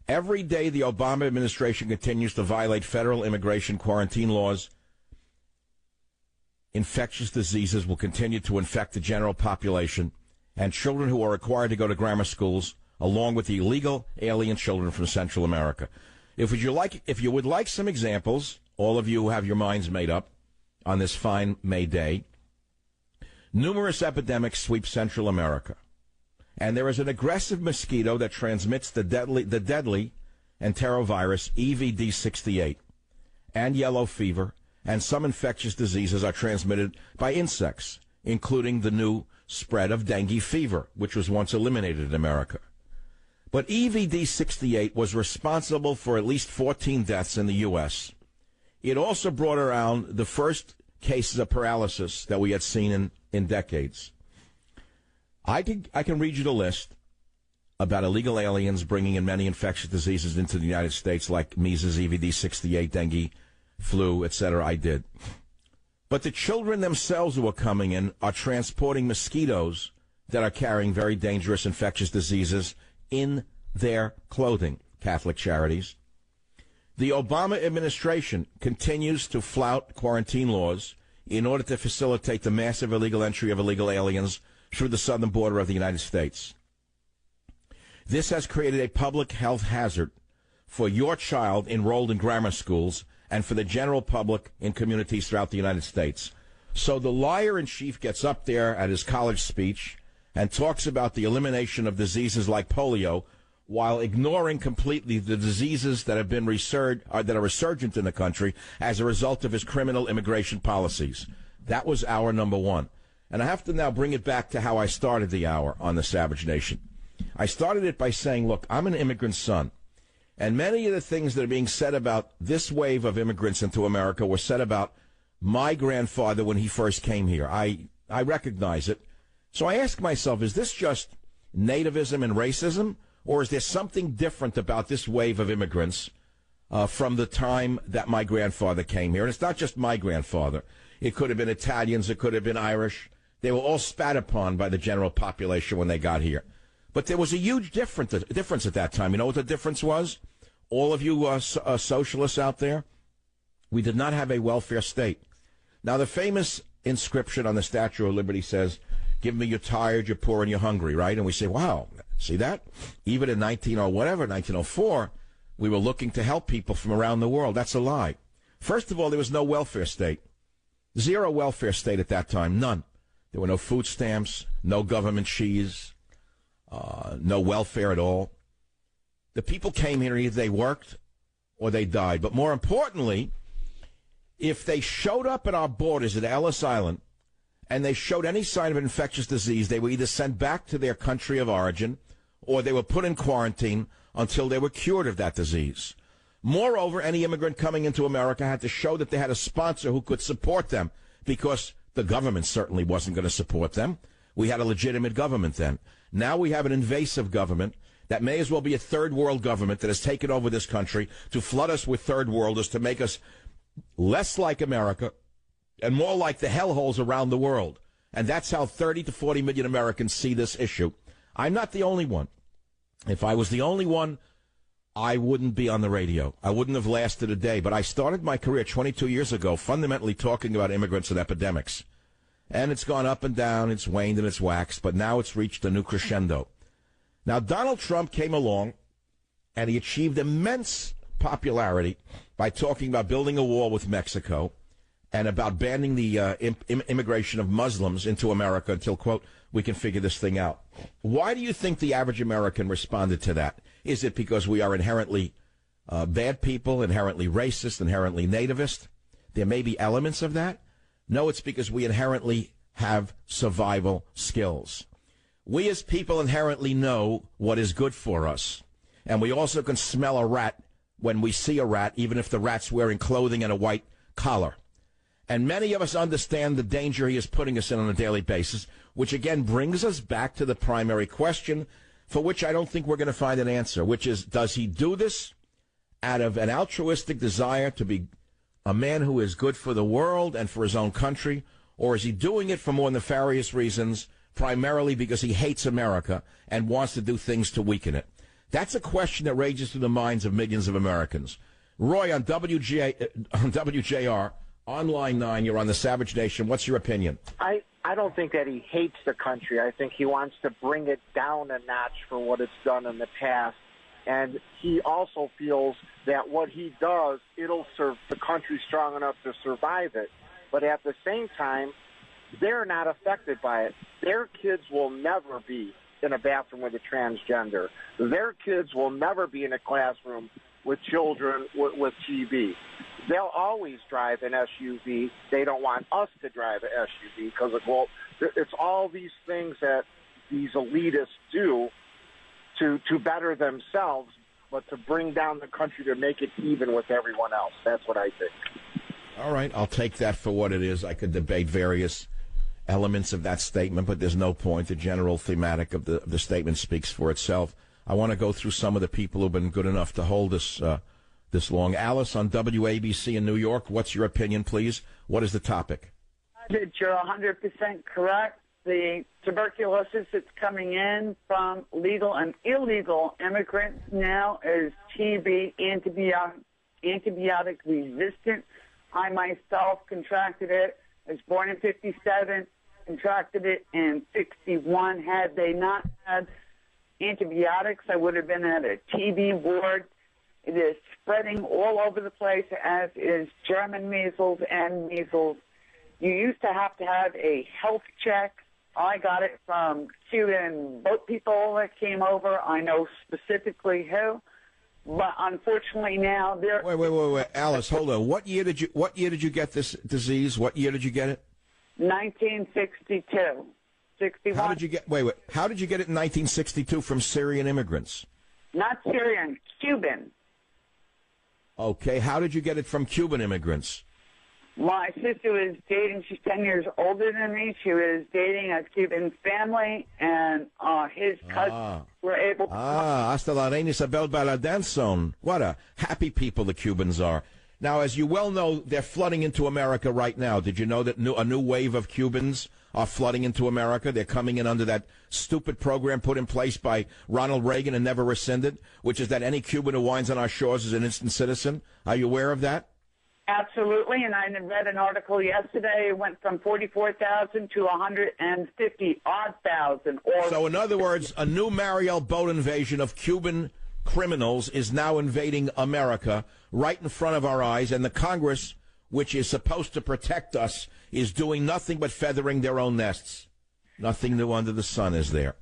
Every day the Obama administration continues to violate federal immigration quarantine laws. Infectious diseases will continue to infect the general population, and children who are required to go to grammar schools, along with the illegal alien children from Central America. If you would like some examples, all of you who have your minds made up on this fine May day, numerous epidemics sweep Central America. And there is an aggressive mosquito that transmits the deadly enterovirus EVD68 and yellow fever, and some infectious diseases are transmitted by insects, including the new spread of dengue fever, which was once eliminated in America. But EVD68 was responsible for at least 14 deaths in the U.S. It also brought around the first cases of paralysis that we had seen in decades. I can read you the list about illegal aliens bringing in many infectious diseases into the United States, like measles, EVD68, dengue, flu, etc. I did. But the children themselves who are coming in are transporting mosquitoes that are carrying very dangerous infectious diseases in their clothing, Catholic Charities. The Obama administration continues to flout quarantine laws in order to facilitate the massive illegal entry of illegal aliens through the southern border of the United States. This has created a public health hazard for your child enrolled in grammar schools and for the general public in communities throughout the United States. So the liar-in-chief gets up there at his college speech and talks about the elimination of diseases like polio while ignoring completely the diseases that have been that are resurgent in the country as a result of his criminal immigration policies. That was hour number 1. And I have to now bring it back to how I started the hour on the Savage Nation. I started it by saying, look, I'm an immigrant son. And many of the things that are being said about this wave of immigrants into America were said about my grandfather when he first came here. I recognize it. So I ask myself, is this just nativism and racism, or is there something different about this wave of immigrants from the time that my grandfather came here? And it's not just my grandfather. It could have been Italians. It could have been Irish. They were all spat upon by the general population when they got here. But there was a huge difference at that time. You know what the difference was? All of you socialists out there, we did not have a welfare state. Now, the famous inscription on the Statue of Liberty says, "Give me you're tired, you're poor, and you're hungry," right? And we say, wow, see that? Even in 1904, we were looking to help people from around the world. That's a lie. First of all, there was no welfare state. Zero welfare state at that time, none. There were no food stamps, no government cheese, no welfare at all. The people came here, either they worked or they died. But more importantly, if they showed up at our borders at Ellis Island and they showed any sign of infectious disease, they were either sent back to their country of origin or they were put in quarantine until they were cured of that disease. Moreover, any immigrant coming into America had to show that they had a sponsor who could support them, because the government certainly wasn't going to support them. We had a legitimate government then. Now we have an invasive government that may as well be a third world government that has taken over this country to flood us with third worlders, to make us less like America and more like the hellholes around the world. And that's how 30 to 40 million Americans see this issue. I'm not the only one. If I was the only one, I wouldn't be on the radio. I wouldn't have lasted a day. But I started my career 22 years ago fundamentally talking about immigrants and epidemics. And it's gone up and down, it's waned and it's waxed, but now it's reached a new crescendo. Now, Donald Trump came along, and he achieved immense popularity by talking about building a wall with Mexico and about banning the immigration of Muslims into America until, quote, we can figure this thing out. Why do you think the average American responded to that? Is it because we are inherently bad people, inherently racist, inherently nativist? There may be elements of that. No, it's because we inherently have survival skills. We as people inherently know what is good for us. And we also can smell a rat when we see a rat, even if the rat's wearing clothing and a white collar. And many of us understand the danger he is putting us in on a daily basis, which again brings us back to the primary question, for which I don't think we're going to find an answer, which is, does he do this out of an altruistic desire to be a man who is good for the world and for his own country, or is he doing it for more nefarious reasons, primarily because he hates America and wants to do things to weaken it? That's a question that rages through the minds of millions of Americans. Roy, on WJR, on Line 9, you're on the Savage Nation. What's your opinion? I don't think that he hates the country. I think he wants to bring it down a notch for what it's done in the past. And he also feels that what he does, it'll serve the country strong enough to survive it. But at the same time, they're not affected by it. Their kids will never be in a bathroom with a transgender. Their kids will never be in a classroom with children with TB. They'll always drive an SUV. They don't want us to drive an SUV because it's all these things that these elitists do to better themselves, but to bring down the country to make it even with everyone else. That's what I think. All right, I'll take that for what it is. I could debate various elements of that statement, but there's no point. The general thematic of the statement speaks for itself. I want to go through some of the people who've been good enough to hold us this long. Alice on WABC in New York, what's your opinion, please? What is the topic? You're 100% correct. The tuberculosis that's coming in from legal and illegal immigrants now is TB, antibiotic resistant. I myself contracted it. I was born in 57, contracted it in 61. Had they not had antibiotics, I would have been at a TB ward. It is spreading all over the place, as is German measles and measles. You used to have a health check. I got it from Cuban boat people that came over. I know specifically who, but unfortunately now they're. Wait, Alice, hold on. What year did you get this disease? What year did you get it? 1962, 61. How did you get? Wait. How did you get it in 1962 from Syrian immigrants? Not Syrian, Cuban. Okay. How did you get it from Cuban immigrants? My sister was dating, she's 10 years older than me. She was dating a Cuban family, and his cousins were able to... hasta la reina Isabel Baladanson. What a happy people the Cubans are. Now, as you well know, they're flooding into America right now. Did you know that a new wave of Cubans are flooding into America. They're coming in under that stupid program put in place by Ronald Reagan and never rescinded, which is that any Cuban who winds on our shores is an instant citizen. Are you aware of that? Absolutely, and I read an article yesterday. It went from 44,000 to 150-odd thousand. So, in other words, a new Mariel boat invasion of Cuban criminals is now invading America right in front of our eyes, and the Congress, which is supposed to protect us, is doing nothing but feathering their own nests. Nothing new under the sun, is there?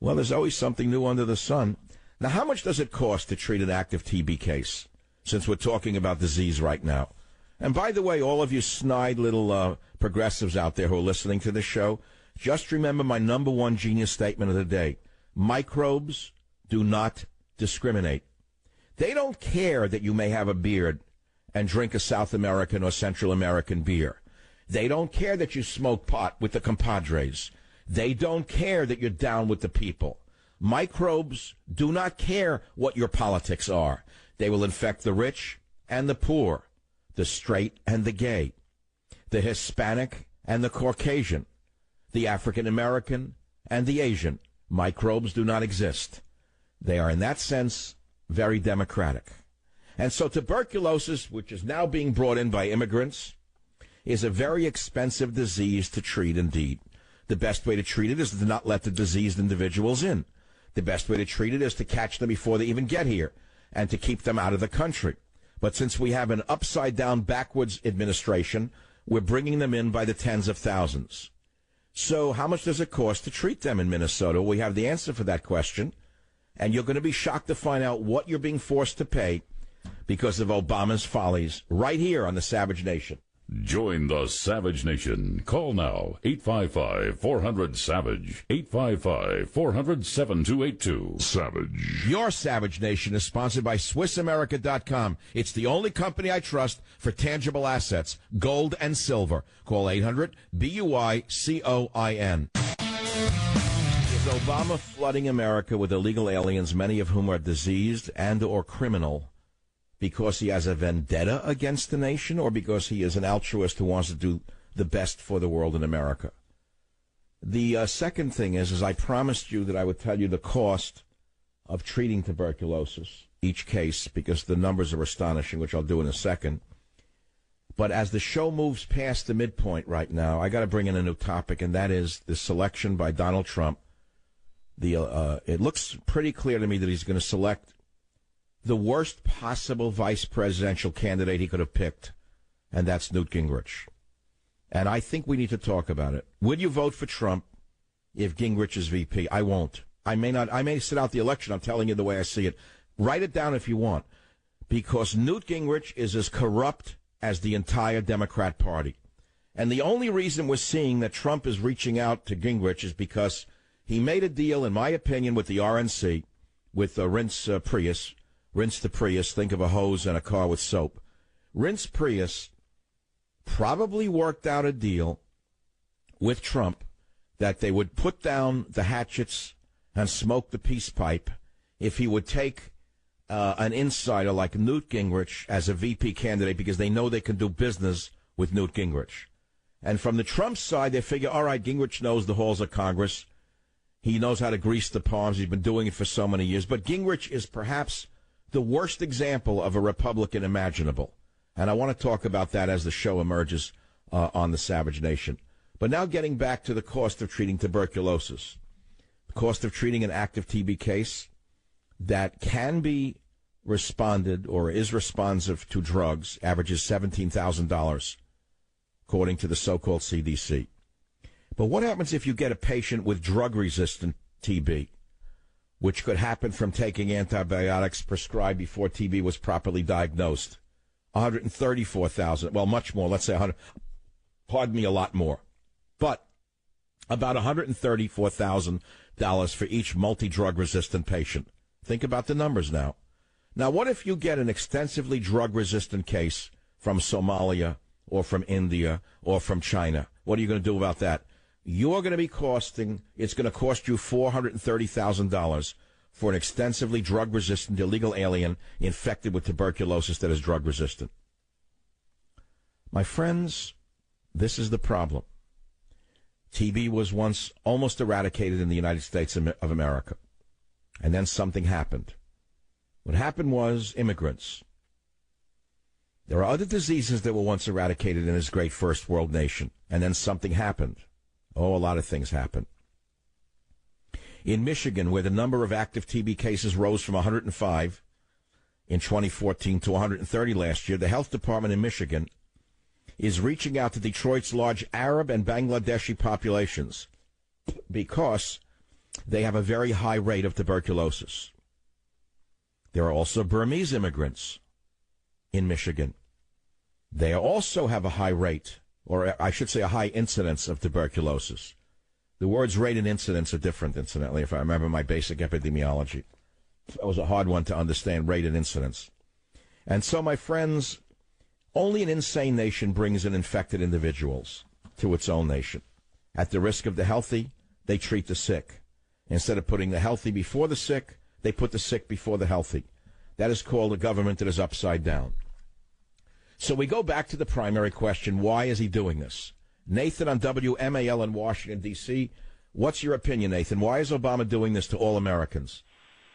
Well, there's always something new under the sun. Now, how much does it cost to treat an active TB case, since we're talking about disease right now? And by the way, all of you snide little progressives out there who are listening to this show, just remember my number one genius statement of the day. Microbes do not discriminate. They don't care that you may have a beard and drink a South American or Central American beer. They don't care that you smoke pot with the compadres. They don't care that you're down with the people. Microbes do not care what your politics are. They will infect the rich and the poor, the straight and the gay, the Hispanic and the Caucasian, the African American and the Asian. Microbes do not exist. They are, in that sense, very democratic. And so tuberculosis, which is now being brought in by immigrants, is a very expensive disease to treat indeed. The best way to treat it is to not let the diseased individuals in. The best way to treat it is to catch them before they even get here and to keep them out of the country. But since we have an upside-down, backwards administration, we're bringing them in by the tens of thousands. So how much does it cost to treat them in Minnesota? We have the answer for that question, and you're going to be shocked to find out what you're being forced to pay because of Obama's follies right here on the Savage Nation. Join the Savage Nation. Call now, 855-400-SAVAGE, 855-400-7282. Savage. Your Savage Nation is sponsored by SwissAmerica.com. It's the only company I trust for tangible assets, gold and silver. Call 800-BUI-COIN. Is Obama flooding America with illegal aliens, many of whom are diseased and or criminal, because he has a vendetta against the nation, or because he is an altruist who wants to do the best for the world in America? The second thing is I promised you that I would tell you the cost of treating tuberculosis, each case, because the numbers are astonishing, which I'll do in a second. But as the show moves past the midpoint right now, I got to bring in a new topic, and that is the selection by Donald Trump. It looks pretty clear to me that he's going to select the worst possible vice presidential candidate he could have picked, and that's Newt Gingrich. And I think we need to talk about it. Would you vote for Trump if Gingrich is VP? I won't. I may not. I may sit out the election. I'm telling you the way I see it. Write it down if you want, because Newt Gingrich is as corrupt as the entire Democrat Party. And the only reason we're seeing that Trump is reaching out to Gingrich is because he made a deal, in my opinion, with the RNC, with Rinse Prius. Rinse the Prius, think of a hose and a car with soap. Rinse Prius probably worked out a deal with Trump that they would put down the hatchets and smoke the peace pipe if he would take an insider like Newt Gingrich as a VP candidate, because they know they can do business with Newt Gingrich. And from the Trump side, they figure, all right, Gingrich knows the halls of Congress. He knows how to grease the palms. He's been doing it for so many years. But Gingrich is perhaps the worst example of a Republican imaginable. And I want to talk about that as the show emerges on the Savage Nation. But now getting back to the cost of treating tuberculosis. The cost of treating an active TB case that can be responded or is responsive to drugs averages $17,000, according to the so-called CDC. But what happens if you get a patient with drug-resistant TB, which could happen from taking antibiotics prescribed before TB was properly diagnosed? $134,000, well, much more, let's say a lot more. But about $134,000 for each multi-drug resistant patient. Think about the numbers now. Now, what if you get an extensively drug-resistant case from Somalia or from India or from China? What are you going to do about that? It's going to cost you $430,000 for an extensively drug-resistant illegal alien infected with tuberculosis that is drug-resistant. My friends, this is the problem. TB was once almost eradicated in the United States of America. And then something happened. What happened was immigrants. There are other diseases that were once eradicated in this great first world nation. And then something happened. Oh, a lot of things happened. In Michigan, where the number of active TB cases rose from 105 in 2014 to 130 last year, the health department in Michigan is reaching out to Detroit's large Arab and Bangladeshi populations because they have a very high rate of tuberculosis. There are also Burmese immigrants in Michigan. They also have a high rate, or I should say a high incidence of tuberculosis. The words rate and incidence are different, incidentally, if I remember my basic epidemiology. That was a hard one to understand, rate and incidence. And so, my friends, only an insane nation brings in infected individuals to its own nation. At the risk of the healthy, they treat the sick. Instead of putting the healthy before the sick, they put the sick before the healthy. That is called a government that is upside down. So we go back to the primary question, why is he doing this? Nathan on WMAL in Washington, D.C. What's your opinion, Nathan? Why is Obama doing this to all Americans?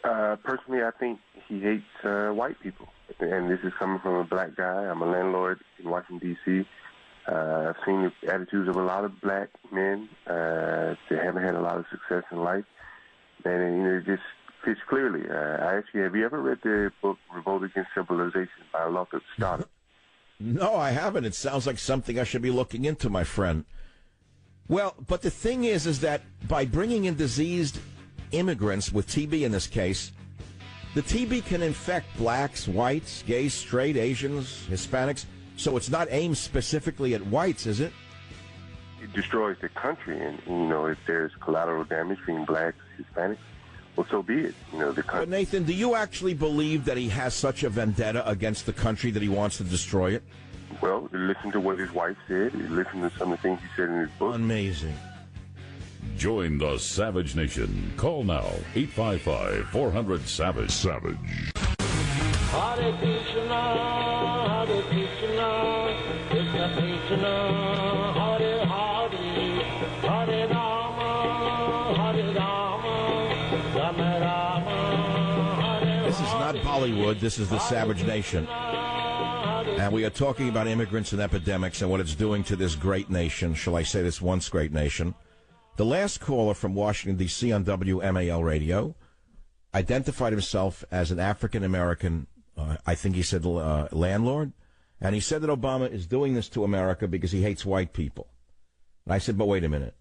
Personally, I think he hates white people. And this is coming from a black guy. I'm a landlord in Washington, D.C. I've seen the attitudes of a lot of black men. They haven't had a lot of success in life. And, it just fits clearly. Have you ever read the book Revolt Against Civilization by Lothrop Stoddard? No, I haven't. It sounds like something I should be looking into, my friend. Well, but the thing is that by bringing in diseased immigrants, with TB in this case, the TB can infect blacks, whites, gays, straight, Asians, Hispanics. So it's not aimed specifically at whites, is it? It destroys the country. And, if there's collateral damage being blacks, Hispanics, well, so be it. The country. But Nathan, do you actually believe that he has such a vendetta against the country that he wants to destroy it? Well, listen to what his wife said. Listen to some of the things he said in his book. Amazing. Join the Savage Nation. Call now, 855-400-SAVAGE. Savage. Hare Krishna, Hare Krishna, Krishna Krishna, Hare Hare, Hare Rama, Hare Rama, Rama Rama, Hare Hare. This is not Bollywood. This is the Savage Nation. And we are talking about immigrants and epidemics and what it's doing to this great nation, shall I say this once great nation. The last caller from Washington, D.C. on WMAL radio identified himself as an African-American, I think he said landlord, and he said that Obama is doing this to America because he hates white people. And I said, but wait a minute.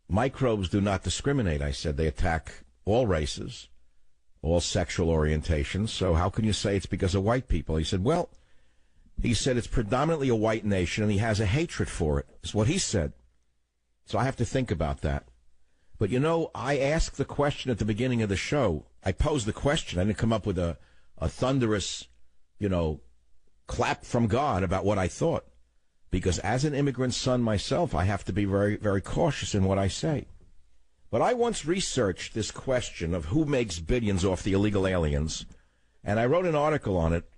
Microbes do not discriminate, I said. They attack all races, all sexual orientations, so how can you say it's because of white people? He said, well, it's predominantly a white nation, and he has a hatred for it. That's what he said. So I have to think about that. But, I asked the question at the beginning of the show. I posed the question. I didn't come up with a thunderous, clap from God about what I thought. Because as an immigrant son myself, I have to be very, very cautious in what I say. But I once researched this question of who makes billions off the illegal aliens, and I wrote an article on it,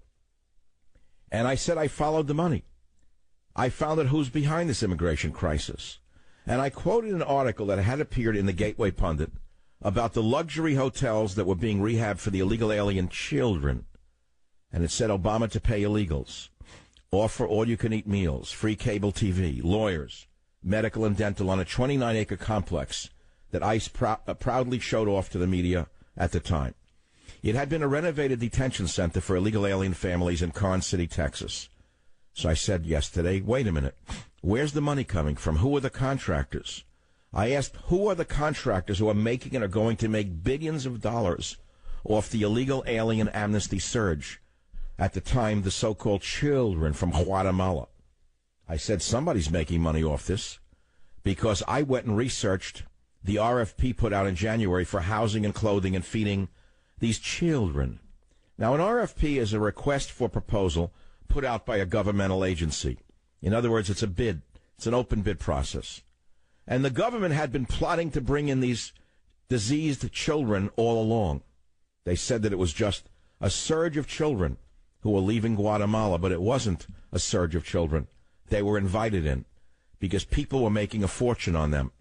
and I said I followed the money. I found out who's behind this immigration crisis. And I quoted an article that had appeared in the Gateway Pundit about the luxury hotels that were being rehabbed for the illegal alien children. And it said Obama to pay illegals, offer all-you-can-eat meals, free cable TV, lawyers, medical and dental on a 29-acre complex that ICE proudly showed off to the media at the time. It had been a renovated detention center for illegal alien families in Carson City, Texas. So I said yesterday, wait a minute. Where's the money coming from? Who are the contractors? I asked, who are the contractors who are making and are going to make billions of dollars off the illegal alien amnesty surge? At the time, the so-called children from Guatemala. I said, somebody's making money off this, because I went and researched the RFP put out in January for housing and clothing and feeding these children. Now, an RFP is a request for proposal put out by a governmental agency. In other words, it's a bid. It's an open bid process. And the government had been plotting to bring in these diseased children all along. They said that it was just a surge of children who were leaving Guatemala, but it wasn't a surge of children. They were invited in because people were making a fortune on them.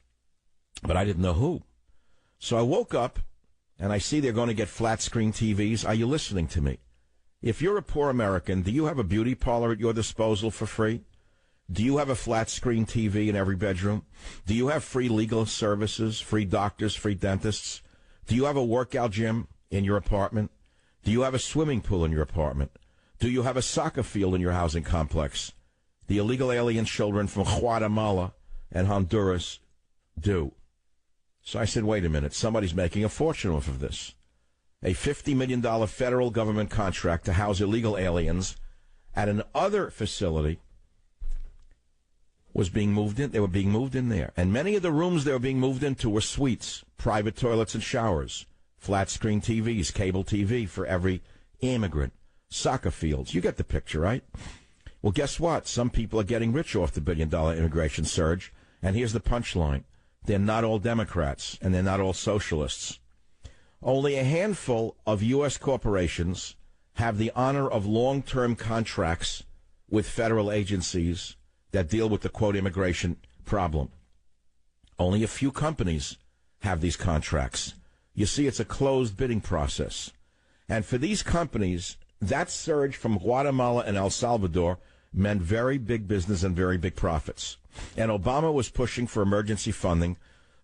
but I didn't know who. So I woke up, and I see they're going to get flat-screen TVs. Are you listening to me? If you're a poor American, do you have a beauty parlor at your disposal for free? Do you have a flat-screen TV in every bedroom? Do you have free legal services, free doctors, free dentists? Do you have a workout gym in your apartment? Do you have a swimming pool in your apartment? Do you have a soccer field in your housing complex? The illegal alien children from Guatemala and Honduras do. So I said, wait a minute, somebody's making a fortune off of this. A $50 million federal government contract to house illegal aliens at an other facility was being moved in. They were being moved in there. And many of the rooms they were being moved into were suites, private toilets and showers, flat-screen TVs, cable TV for every immigrant, soccer fields. You get the picture, right? Well, guess what? Some people are getting rich off the billion-dollar immigration surge. And here's the punchline. They're not all Democrats, and they're not all socialists. Only a handful of U.S. corporations have the honor of long-term contracts with federal agencies that deal with the, quote, immigration problem. Only a few companies have these contracts. You see, it's a closed bidding process. And for these companies, that surge from Guatemala and El Salvador meant very big business and very big profits. And Obama was pushing for emergency funding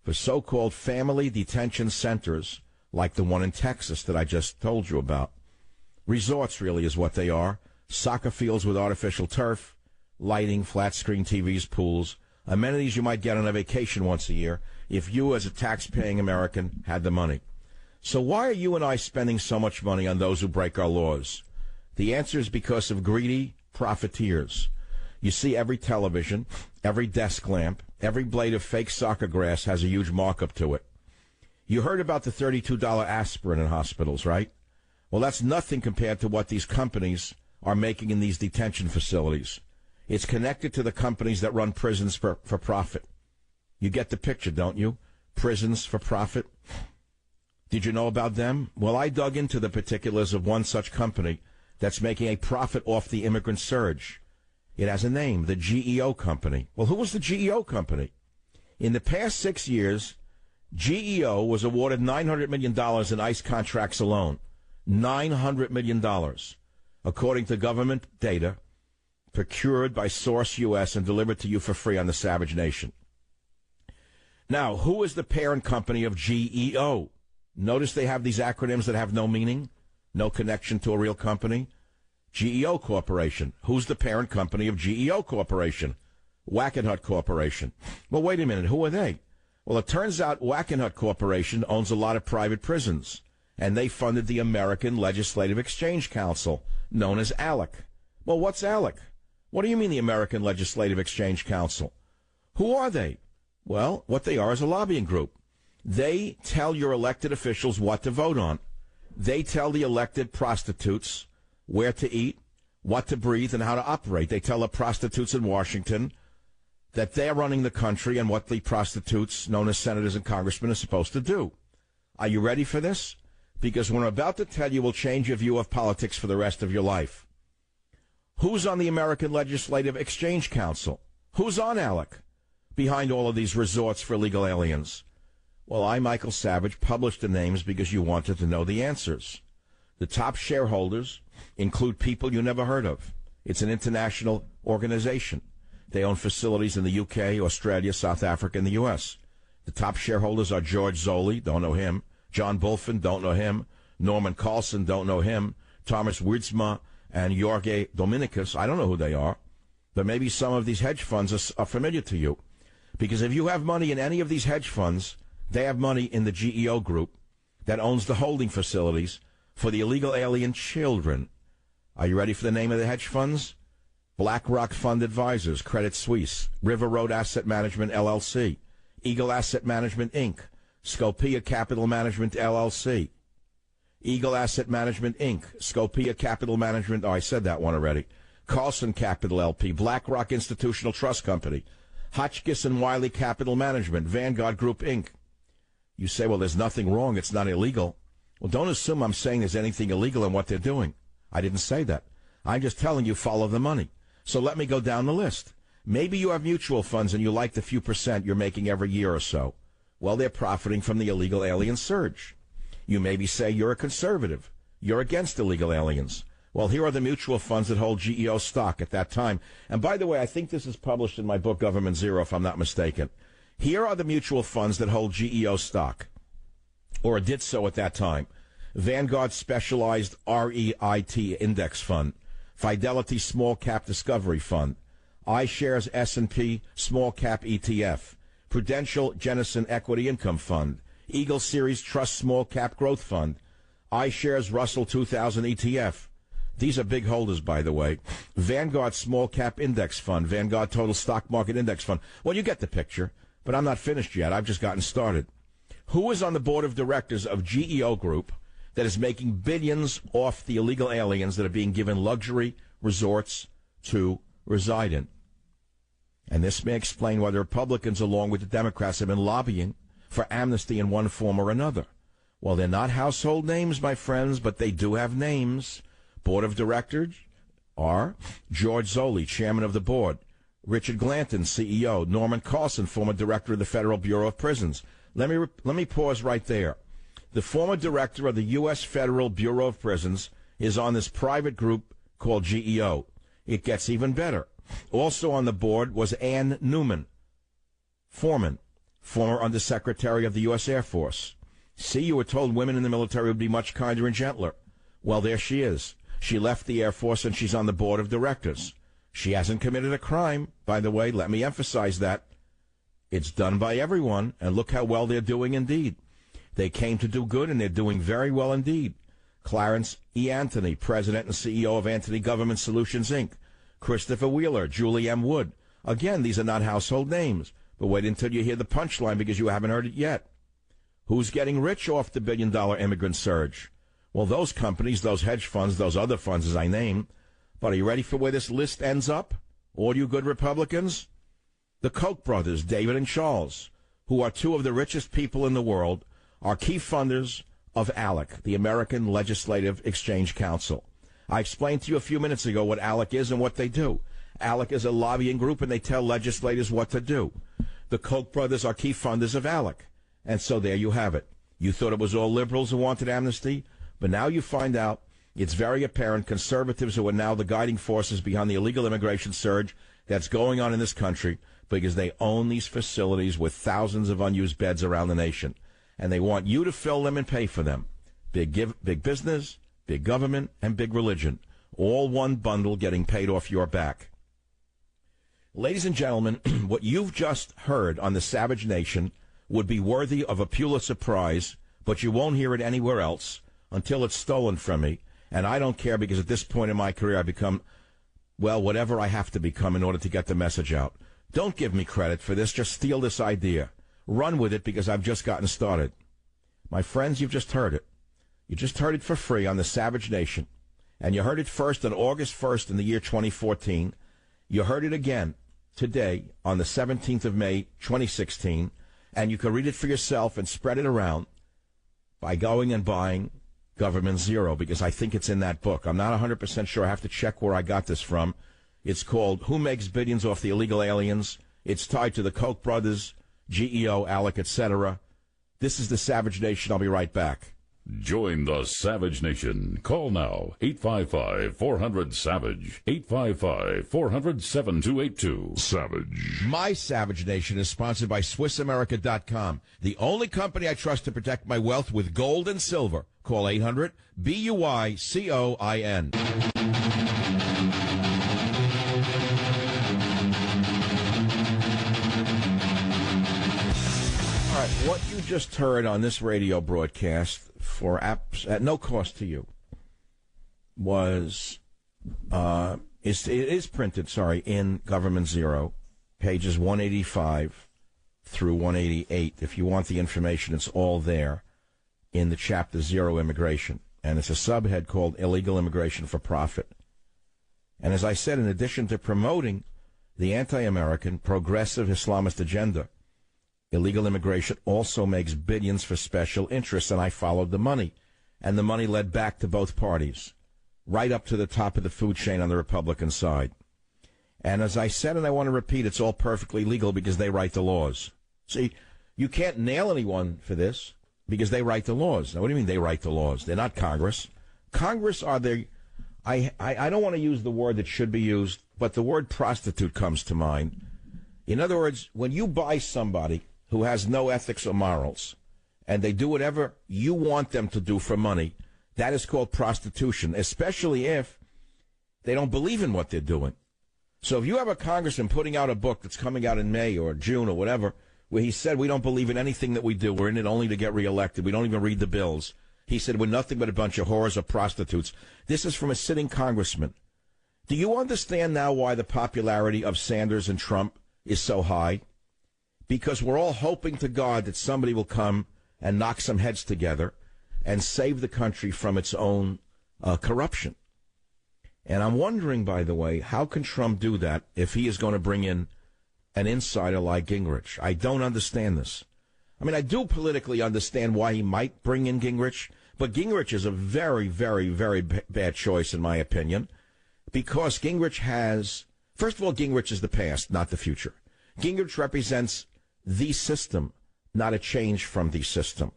for so-called family detention centers like the one in Texas that I just told you about. Resorts really is what they are. Soccer fields with artificial turf, lighting, flat-screen TVs, pools, amenities you might get on a vacation once a year if you as a tax-paying American had the money. So why are you and I spending so much money on those who break our laws? The answer is because of greedy profiteers. You see every television, every desk lamp, every blade of fake soccer grass has a huge markup to it. You heard about the $32 aspirin in hospitals, right? Well, that's nothing compared to what these companies are making in these detention facilities. It's connected to the companies that run prisons for profit. You get the picture, don't you? Prisons for profit. Did you know about them? Well, I dug into the particulars of one such company that's making a profit off the immigrant surge. It has a name, the GEO Company. Well, who was the GEO Company? In the past 6 years, GEO was awarded $900 million in ICE contracts alone. $900 million, according to government data procured by Source US and delivered to you for free on the Savage Nation. Now, who is the parent company of GEO? Notice they have these acronyms that have no meaning, no connection to a real company. GEO Corporation. Who's the parent company of GEO Corporation? Wackenhut Corporation. Well, wait a minute. Who are they? Well, it turns out Wackenhut Corporation owns a lot of private prisons, and they funded the American Legislative Exchange Council, known as ALEC. Well, what's ALEC? What do you mean the American Legislative Exchange Council? Who are they? Well, what they are is a lobbying group. They tell your elected officials what to vote on. They tell the elected prostitutes where to eat, what to breathe, and how to operate. They tell the prostitutes in Washington that they're running the country and what the prostitutes, known as senators and congressmen, are supposed to do. Are you ready for this? Because what I'm about to tell you will change your view of politics for the rest of your life. Who's on the American Legislative Exchange Council? Who's on ALEC behind all of these resorts for illegal aliens? Well, I, Michael Savage, published the names because you wanted to know the answers. The top shareholders include people you never heard of. It's an international organization. They own facilities in the UK, Australia, South Africa, and the U.S. The top shareholders are George Zoley, don't know him. John Bulfin, don't know him. Norman Carlson, don't know him. Thomas Wierdsma and Jorge Dominicus, I don't know who they are. But maybe some of these hedge funds are familiar to you. Because if you have money in any of these hedge funds, they have money in the GEO group that owns the holding facilities for the illegal alien children. Are you ready for the name of the hedge funds? BlackRock Fund Advisors, Credit Suisse, River Road Asset Management, LLC, Eagle Asset Management, Inc., Scopia Capital Management, LLC, Eagle Asset Management, Inc., Scopia Capital Management, oh, I said that one already, Carlson Capital, LP, BlackRock Institutional Trust Company, Hotchkiss and Wiley Capital Management, Vanguard Group, Inc. You say, well, there's nothing wrong, it's not illegal. Well, don't assume I'm saying there's anything illegal in what they're doing. I didn't say that. I'm just telling you follow the money. So let me go down the list. Maybe you have mutual funds and you like the few percent you're making every year or so. Well, they're profiting from the illegal alien surge. You maybe say you're a conservative. You're against illegal aliens. Well, here are the mutual funds that hold GEO stock at that time. And by the way, I think this is published in my book, Government Zero, if I'm not mistaken. Here are the mutual funds that hold GEO stock, or did so at that time. Vanguard Specialized REIT Index Fund, Fidelity Small Cap Discovery Fund, iShares S&P Small Cap ETF, Prudential Jennison Equity Income Fund, Eagle Series Trust Small Cap Growth Fund, iShares Russell 2000 ETF. These are big holders, by the way. Vanguard Small Cap Index Fund, Vanguard Total Stock Market Index Fund. Well, you get the picture, but I'm not finished yet. I've just gotten started. Who is on the board of directors of GEO Group that is making billions off the illegal aliens that are being given luxury resorts to reside in? And this may explain why the Republicans, along with the Democrats, have been lobbying for amnesty in one form or another. Well, they're not household names, my friends, but they do have names. Board of directors are George Zoley, chairman of the board, Richard Glanton, CEO, Norman Carlson, former director of the Federal Bureau of Prisons. Let me pause right there. The former director of the U.S. Federal Bureau of Prisons is on this private group called GEO. It gets even better. Also on the board was Ann Newman, former Undersecretary of the U.S. Air Force. See, you were told women in the military would be much kinder and gentler. Well, there she is. She left the Air Force and she's on the board of directors. She hasn't committed a crime, by the way. Let me emphasize that. It's done by everyone, and look how well they're doing indeed. They came to do good, and they're doing very well indeed. Clarence E. Anthony, president and CEO of Anthony Government Solutions, Inc., Christopher Wheeler, Julie M. Wood. Again, these are not household names, but wait until you hear the punchline because you haven't heard it yet. Who's getting rich off the billion-dollar immigrant surge? Well, those companies, those hedge funds, those other funds as I named. But are you ready for where this list ends up? All you good Republicans? The Koch brothers, David and Charles, who are two of the richest people in the world, are key funders of ALEC, the American Legislative Exchange Council. I explained to you a few minutes ago what ALEC is and what they do. ALEC is a lobbying group, and they tell legislators what to do. The Koch brothers are key funders of ALEC. And so there you have it. You thought it was all liberals who wanted amnesty, but now you find out it's very apparent conservatives who are now the guiding forces behind the illegal immigration surge that's going on in this country because they own these facilities with thousands of unused beds around the nation. And they want you to fill them and pay for them. Big business, big government, and big religion. All one bundle getting paid off your back. Ladies and gentlemen, what you've just heard on the Savage Nation would be worthy of a Pulitzer Prize, but you won't hear it anywhere else until it's stolen from me. And I don't care because at this point in my career I become, well, whatever I have to become in order to get the message out. Don't give me credit for this. Just steal this idea. Run with it because I've just gotten started. My friends, you've just heard it. You just heard it for free on the Savage Nation. And you heard it first on August 1st in the year 2014. You heard it again today on the 17th of May, 2016. And you can read it for yourself and spread it around by going and buying Government Zero, because I think it's in that book. I'm not 100% sure. I have to check where I got this from. It's called Who Makes Billions Off the Illegal Aliens. It's tied to the Koch brothers, GEO, ALEC, etc. This is the Savage Nation. I'll be right back. Join the Savage Nation. Call now, 855-400-SAVAGE, 855-400-7282. Savage. My Savage Nation is sponsored by SwissAmerica.com, the only company I trust to protect my wealth with gold and silver. Call 800-BUYCOIN. All right, what you just heard on this radio broadcast for apps at no cost to you was it is printed in Government Zero, pages 185 through 188. If you want the information, it's all there in the chapter Zero Immigration, and it's a subhead called Illegal Immigration for Profit. And as I said, in addition to promoting the anti-American progressive Islamist agenda, illegal immigration also makes billions for special interests, and I followed the money. And the money led back to both parties, right up to the top of the food chain on the Republican side. And as I said, and I want to repeat, it's all perfectly legal because they write the laws. See, You can't nail anyone for this because they write the laws. Now, what do you mean they write the laws? They're not Congress. Congress are the, I don't want to use the word that should be used, but the word prostitute comes to mind. In other words, when you buy somebody who has no ethics or morals, and they do whatever you want them to do for money, that is called prostitution, especially if they don't believe in what they're doing. So if you have a congressman putting out a book that's coming out in May or June or whatever, where he said we don't believe in anything that we do, we're in it only to get reelected, we don't even read the bills. He said we're nothing but a bunch of whores or prostitutes. This is from a sitting congressman. Do you understand now why the popularity of Sanders and Trump is so high? Because we're all hoping to God that somebody will come and knock some heads together and save the country from its own corruption. And I'm wondering, by the way, how can Trump do that if he is going to bring in an insider like Gingrich? I don't understand this. I mean, I do politically understand why he might bring in Gingrich, but Gingrich is a very, very, very bad choice, in my opinion, because Gingrich has, first of all, Gingrich is the past, not the future. Gingrich represents the system, not a change from the system.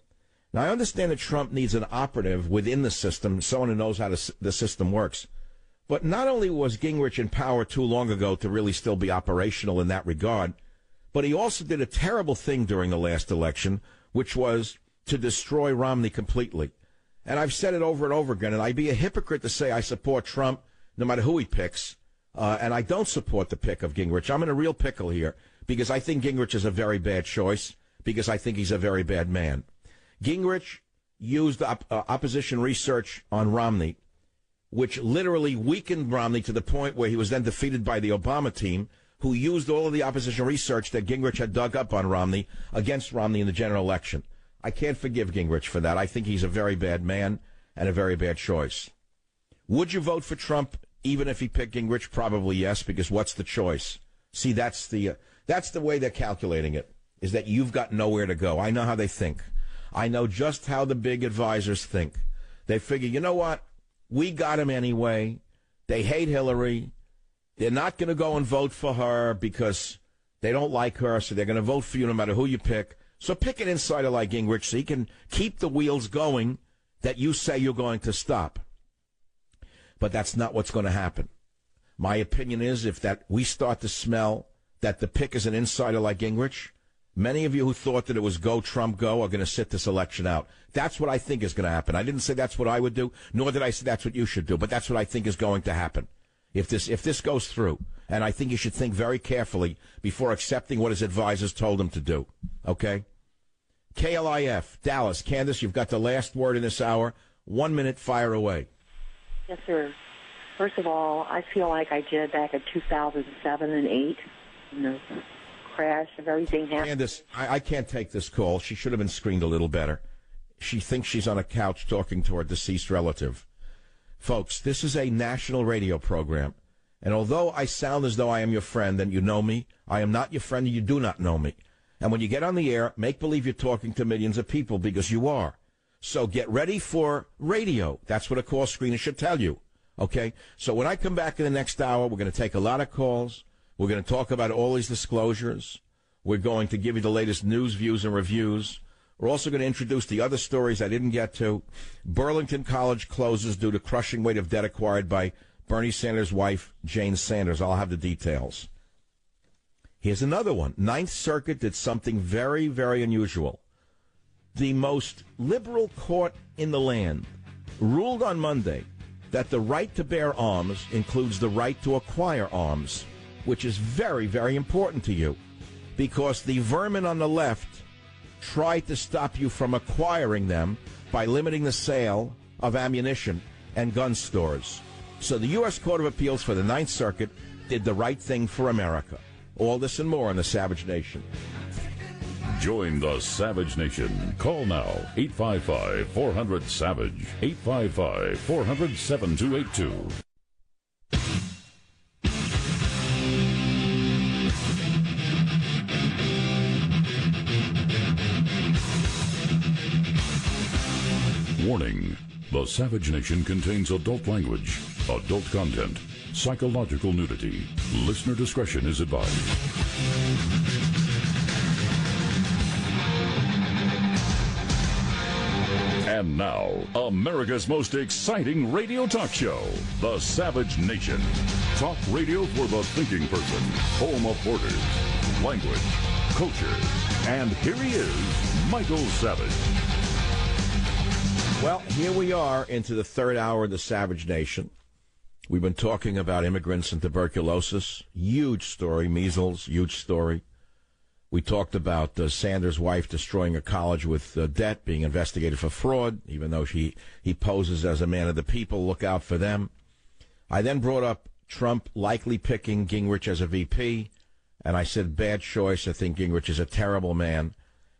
Now, I understand that Trump needs an operative within the system, someone who knows how the system works. But not only was Gingrich in power too long ago to really still be operational in that regard, but he also did a terrible thing during the last election, which was to destroy Romney completely. And I've said it over and over again, and I'd be a hypocrite to say I support Trump no matter who he picks, and I don't support the pick of Gingrich. I'm in a real pickle here because I think Gingrich is a very bad choice, because I think he's a very bad man. Gingrich used opposition research on Romney, which literally weakened Romney to the point where he was then defeated by the Obama team, who used all of the opposition research that Gingrich had dug up on Romney against Romney in the general election. I can't forgive Gingrich for that. I think he's a very bad man and a very bad choice. Would you vote for Trump even if he picked Gingrich? Probably yes, because what's the choice? See, that's the way they're calculating it, is that you've got nowhere to go. I know how they think. I know just how the big advisors think. They figure, you know what? We got him anyway. They hate Hillary. They're not going to go and vote for her because they don't like her, so they're going to vote for you no matter who you pick. So pick an insider like Gingrich so he can keep the wheels going that you say you're going to stop. But that's not what's going to happen. My opinion is if that we start to smell that the pick is an insider like Gingrich, many of you who thought that it was go Trump go are going to sit this election out. That's what I think is going to happen. I didn't say that's what I would do, nor did I say that's what you should do, but that's what I think is going to happen if this goes through. And I think you should think very carefully before accepting what his advisors told him to do. Okay? KLIF, Dallas. Candace, you've got the last word in this hour. 1 minute, fire away. Yes, sir. First of all, I feel like I did back in 2007 and 8. The crash of everything happened. Candace, I can't take this call. She should have been screened a little better. She thinks she's on a couch talking to her deceased relative. Folks, this is a national radio program. And although I sound as though I am your friend and you know me, I am not your friend and you do not know me. And when you get on the air, make believe you're talking to millions of people because you are. So get ready for radio. That's what a call screener should tell you. Okay? So when I come back in the next hour, we're going to take a lot of calls. We're going to talk about all these disclosures. We're going to give you the latest news, views, and reviews. We're also going to introduce the other stories I didn't get to. Burlington College closes due to crushing weight of debt acquired by Bernie Sanders' wife, Jane Sanders. I'll have the details. Here's another one. Ninth Circuit did something very, very unusual. The most liberal court in the land ruled on Monday that the right to bear arms includes the right to acquire arms, which is very, very important to you, because the vermin on the left tried to stop you from acquiring them by limiting the sale of ammunition and gun stores. So the U.S. Court of Appeals for the Ninth Circuit did the right thing for America. All this and more on the Savage Nation. Join the Savage Nation. Call now, 855-400-SAVAGE, 855-400-7282. Warning. The Savage Nation contains adult language, adult content, psychological nudity. Listener discretion is advised. And now, America's most exciting radio talk show, The Savage Nation. Talk radio for the thinking person, home of borders, language, culture. And here he is, Michael Savage. Well, here we are into the third hour of The Savage Nation. We've been talking about immigrants and tuberculosis. Huge story. Measles, huge story. We talked about Sanders' wife destroying a college with debt, being investigated for fraud, even though he poses as a man of the people. Look out for them. I then brought up Trump likely picking Gingrich as a VP, and I said bad choice. I think Gingrich is a terrible man.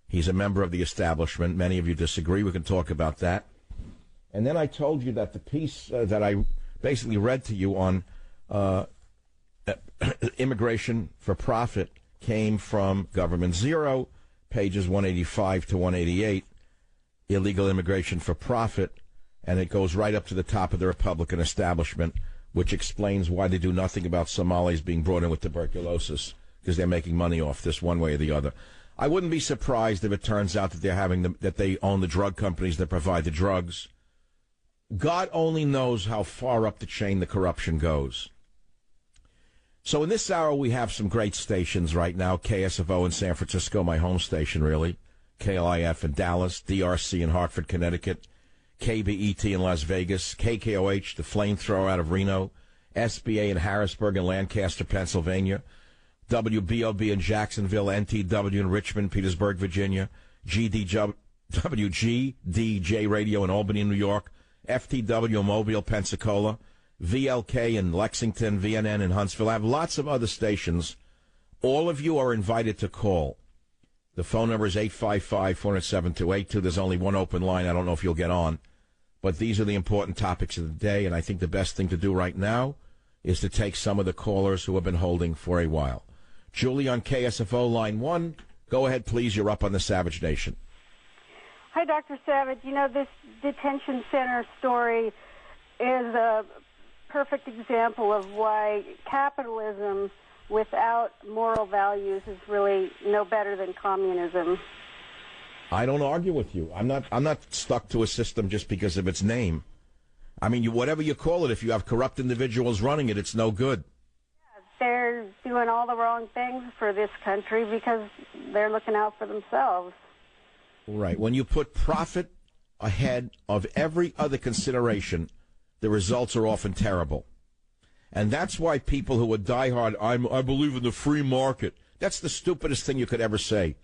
He's a member of the establishment. Many of you disagree. We can talk about that. And then I told you that the piece that I basically read to you on immigration for profit came from Government Zero, pages 185 to 188, illegal immigration for profit, and it goes right up to the top of the Republican establishment, which explains why they do nothing about Somalis being brought in with tuberculosis, because they're making money off this one way or the other. I wouldn't be surprised if it turns out that that they own the drug companies that provide the drugs. God only knows how far up the chain the corruption goes. So in this hour, we have some great stations right now. KSFO in San Francisco, my home station, really. KLIF in Dallas, DRC in Hartford, Connecticut, KBET in Las Vegas, KKOH, the flamethrower out of Reno, SBA in Harrisburg and Lancaster, Pennsylvania, WBOB in Jacksonville, NTW in Richmond, Petersburg, Virginia, WGDJ Radio in Albany, New York, FTW in Mobile, Pensacola, VLK in Lexington, VNN in Huntsville. I have lots of other stations. All of you are invited to call. The phone number is 855-407-282. There's only one open line. I don't know if you'll get on. But these are the important topics of the day, and I think the best thing to do right now is to take some of the callers who have been holding for a while. Julie on KSFO, line 1. Go ahead, please. You're up on the Savage Nation. Hi, Dr. Savage. You know, this detention center story is a perfect example of why capitalism without moral values is really no better than communism. I don't argue with you. I'm not stuck to a system just because of its name. I mean, whatever you call it, if you have corrupt individuals running it, it's no good. Yeah, they're doing all the wrong things for this country because they're looking out for themselves. Right. When you put profit ahead of every other consideration, the results are often terrible. And that's why people who are diehard, I believe in the free market, that's the stupidest thing you could ever say.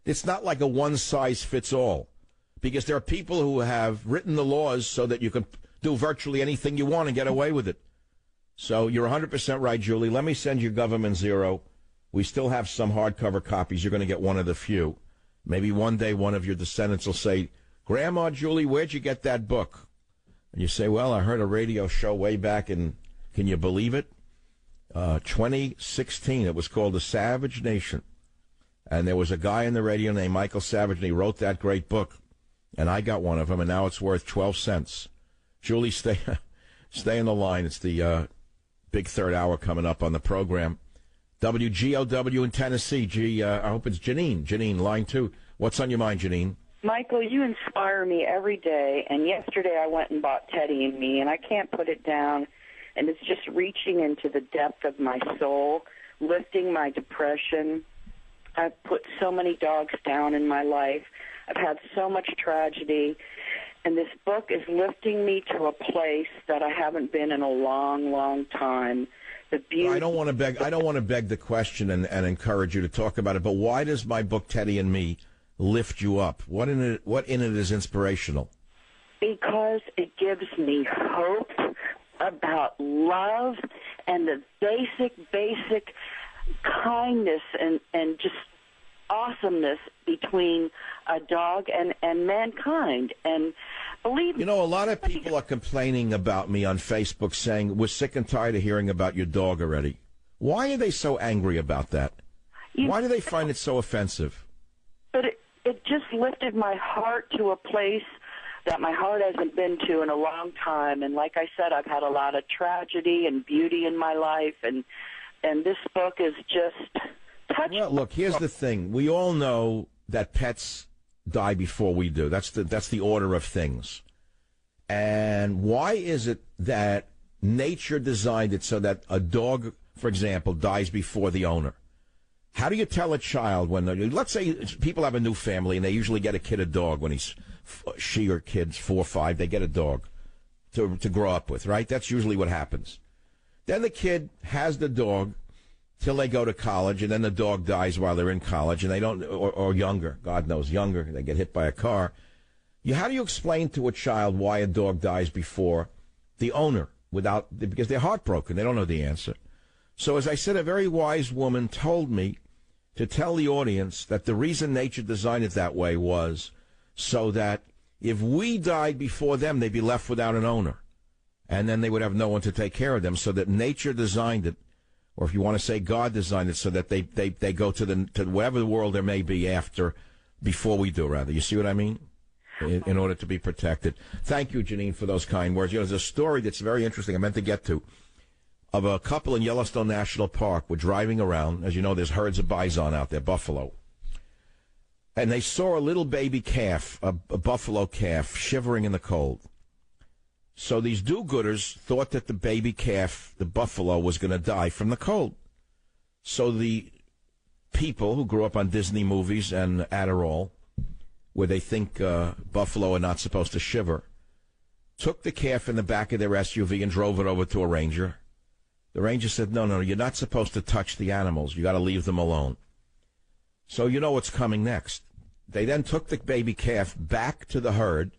It's not like a one-size-fits-all, because there are people who have written the laws so that you can do virtually anything you want and get away with it. So you're 100% right, Julie. Let me send you Government Zero. We still have some hardcover copies. You're going to get one of the few. Maybe one day one of your descendants will say, Grandma Julie, where'd you get that book? And you say, well, I heard a radio show way back in, can you believe it? 2016. It was called The Savage Nation. And there was a guy on the radio named Michael Savage, and he wrote that great book. And I got one of them, and now it's worth 12 cents. Julie, stay on the line. It's the big third hour coming up on the program. WGOW in Tennessee. I hope it's Janine. Janine, line 2. What's on your mind, Janine? Michael, you inspire me every day, and yesterday I went and bought Teddy and Me, and I can't put it down, and it's just reaching into the depth of my soul, lifting my depression. I've put so many dogs down in my life. I've had so much tragedy, and this book is lifting me to a place that I haven't been in a long, long time. The beauty. I don't want to beg the question and encourage you to talk about it, but why does my book Teddy and Me lift you up? What in it is inspirational? Because it gives me hope about love and the basic kindness and just awesomeness between a dog and mankind. And believe me, a lot of people are complaining about me on Facebook saying, we're sick and tired of hearing about your dog already. Why are they so angry about that? Why do they find it so offensive? But it just lifted my heart to a place that my heart hasn't been to in a long time. And like I said, I've had a lot of tragedy and beauty in my life, and this book is just touching. Well, look, here's the thing. We all know that pets die before we do. That's the order of things. And why is it that nature designed it so that a dog, for example, dies before the owner? How do you tell a child when, let's say people have a new family and they usually get a kid a dog when she or kid's 4 or 5, they get a dog to grow up with, right? That's usually what happens. Then the kid has the dog till they go to college, and then the dog dies while they're in college, and they don't, or younger, God knows, younger, they get hit by a car. How do you explain to a child why a dog dies before the owner because they're heartbroken? They don't know the answer. So as I said, a very wise woman told me to tell the audience that the reason nature designed it that way was so that if we died before them, they'd be left without an owner. And then they would have no one to take care of them, so that nature designed it, or if you want to say God designed it, so that they go to whatever the world there may be before we do, rather. You see what I mean? In order to be protected. Thank you, Janine, for those kind words. There's a story that's very interesting I meant to get to, of a couple in Yellowstone National Park were driving around. As you know, there's herds of bison out there, buffalo. And they saw a little baby calf, a buffalo calf, shivering in the cold. So these do-gooders thought that the baby calf, the buffalo, was going to die from the cold. So the people who grew up on Disney movies and Adderall, where they think buffalo are not supposed to shiver, took the calf in the back of their SUV and drove it over to a ranger. The ranger said, no, you're not supposed to touch the animals. You got to leave them alone. So you know what's coming next. They then took the baby calf back to the herd,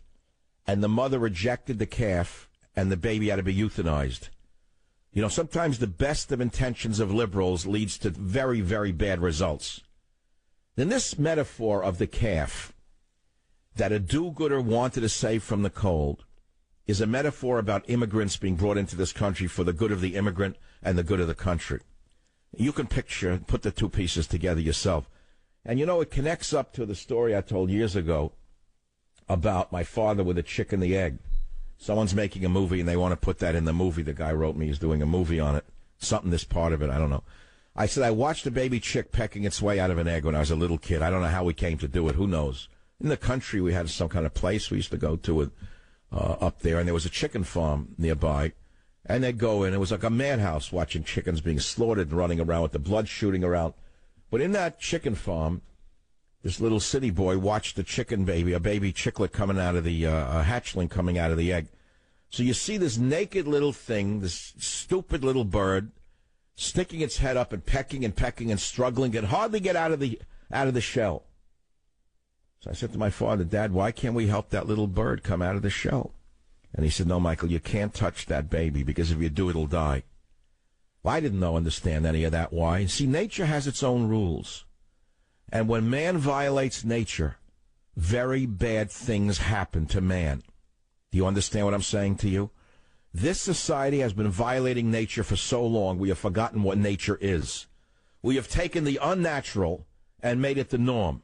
and the mother rejected the calf, and the baby had to be euthanized. Sometimes the best of intentions of liberals leads to very, very bad results. Then this metaphor of the calf that a do-gooder wanted to save from the cold is a metaphor about immigrants being brought into this country for the good of the immigrant and the good of the country. You can put the two pieces together yourself. And it connects up to the story I told years ago about my father with a chick and the egg. Someone's making a movie and they want to put that in the movie. The guy wrote me, he's doing a movie on it. Something, this part of it, I don't know. I said, I watched a baby chick pecking its way out of an egg when I was a little kid. I don't know how we came to do it. Who knows? In the country, we had some kind of place we used to go to up there, and there was a chicken farm nearby. And they'd go in. It was like a madhouse watching chickens being slaughtered and running around with the blood shooting around. But in that chicken farm, this little city boy watched a chicken baby, a baby chicklet coming out of the, a hatchling coming out of the egg. So you see this naked little thing, this stupid little bird, sticking its head up and pecking and struggling and hardly get out of the shell. So I said to my father, Dad, why can't we help that little bird come out of the shell? And he said, no, Michael, you can't touch that baby because if you do, it'll die. Well, I didn't understand any of that why. See, nature has its own rules. And when man violates nature, very bad things happen to man. Do you understand what I'm saying to you? This society has been violating nature for so long, we have forgotten what nature is. We have taken the unnatural and made it the norm.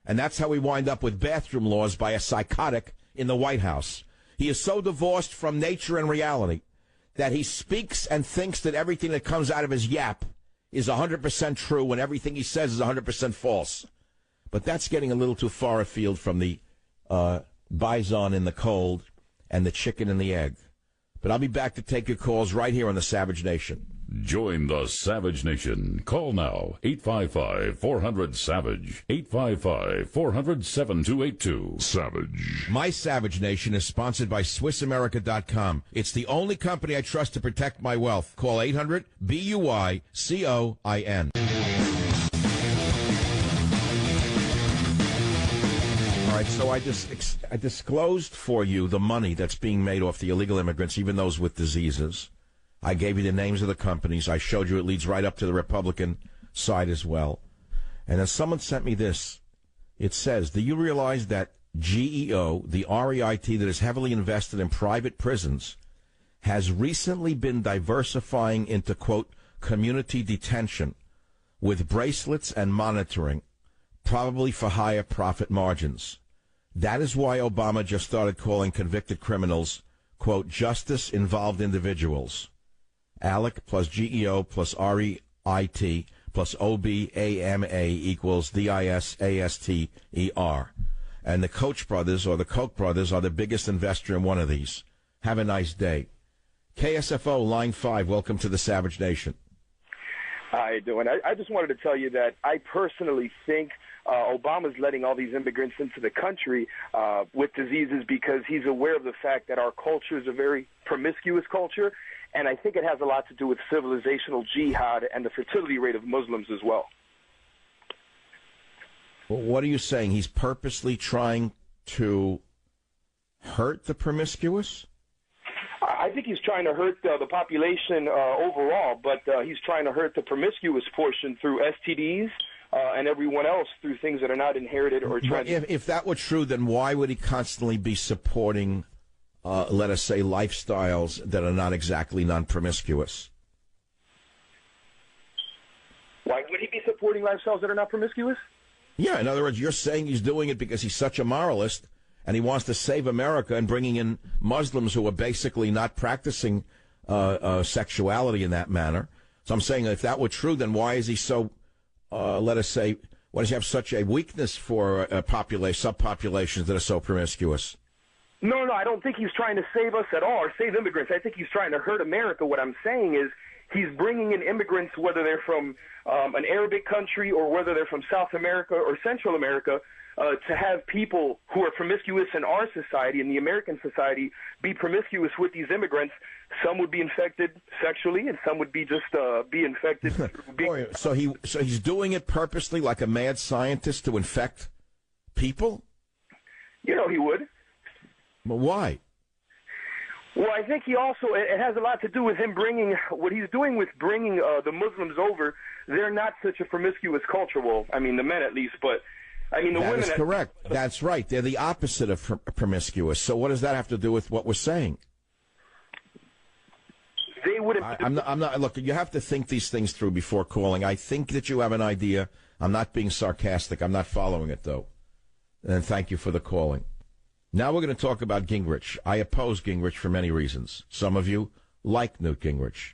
And that's how we wind up with bathroom laws by a psychotic in the White House. He is so divorced from nature and reality that he speaks and thinks that everything that comes out of his yap is 100% true and everything he says is 100% false. But that's getting a little too far afield from the bison in the cold and the chicken and the egg. But I'll be back to take your calls right here on the Savage Nation. Join the Savage Nation. Call now, 855-400-SAVAGE, 855-400-7282. Savage. My Savage Nation is sponsored by SwissAmerica.com. It's the only company I trust to protect my wealth. Call 800-BUY-COIN. All right, so I disclosed for you the money that's being made off the illegal immigrants, even those with diseases. I gave you the names of the companies. I showed you it leads right up to the Republican side as well. And then someone sent me this. It says, do you realize that GEO, the REIT that is heavily invested in private prisons, has recently been diversifying into, quote, community detention with bracelets and monitoring, probably for higher profit margins. That is why Obama just started calling convicted criminals, quote, justice-involved individuals. ALEC plus GEO plus REIT plus OBAMA equals DISASTER. And the Koch brothers or the Koch brothers are the biggest investor in one of these. Have a nice day. KSFO, line 5, welcome to the Savage Nation. How you doing? I just wanted to tell you that I personally think Obama's letting all these immigrants into the country with diseases because he's aware of the fact that our culture is a very promiscuous culture, and I think it has a lot to do with civilizational jihad and the fertility rate of Muslims as well. Well, what are you saying? He's purposely trying to hurt the promiscuous? I think he's trying to hurt the population overall, but he's trying to hurt the promiscuous portion through STDs and everyone else through things that are not inherited or transmitted. If that were true, then why would he constantly be supporting, let us say, lifestyles that are not exactly non-promiscuous? Why would he be supporting lifestyles that are not promiscuous? Yeah, in other words, you're saying he's doing it because he's such a moralist and he wants to save America and bringing in Muslims who are basically not practicing sexuality in that manner. So I'm saying if that were true, then why is he so, let us say, why does he have such a weakness for subpopulations that are so promiscuous? No, I don't think he's trying to save us at all or save immigrants. I think he's trying to hurt America. What I'm saying is he's bringing in immigrants, whether they're from an Arabic country or whether they're from South America or Central America, to have people who are promiscuous in our society, in the American society, be promiscuous with these immigrants. Some would be infected sexually, and some would be just be infected. So he's doing it purposely, like a mad scientist, to infect people? You know he would. But why? Well, I think he also, it has a lot to do with him bringing, what he's doing with bringing the Muslims over. They're not such a promiscuous culture. Well, I mean, the men at least, but I mean, the women. That is correct. That's right. They're the opposite of promiscuous. So what does that have to do with what we're saying? They would. I'm not. Look, you have to think these things through before calling. I think that you have an idea. I'm not being sarcastic. I'm not following it, though. And thank you for the calling. Now we're going to talk about Gingrich. I oppose Gingrich for many reasons. Some of you like Newt Gingrich.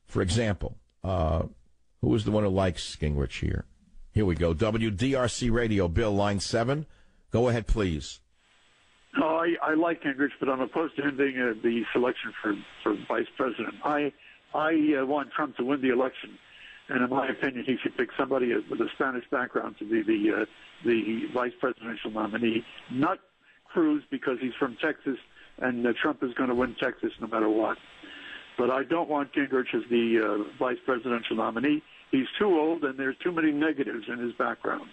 For example, who is the one who likes Gingrich here? Here we go. WDRC Radio, Bill, line 7. Go ahead, please. Oh, I like Gingrich, but I'm opposed to him being the selection for vice president. I want Trump to win the election, and in my opinion, he should pick somebody with a Spanish background to be the vice presidential nominee, not Cruz, because he's from Texas, and Trump is going to win Texas no matter what. But I don't want Gingrich as the vice presidential nominee. He's too old, and there's too many negatives in his background.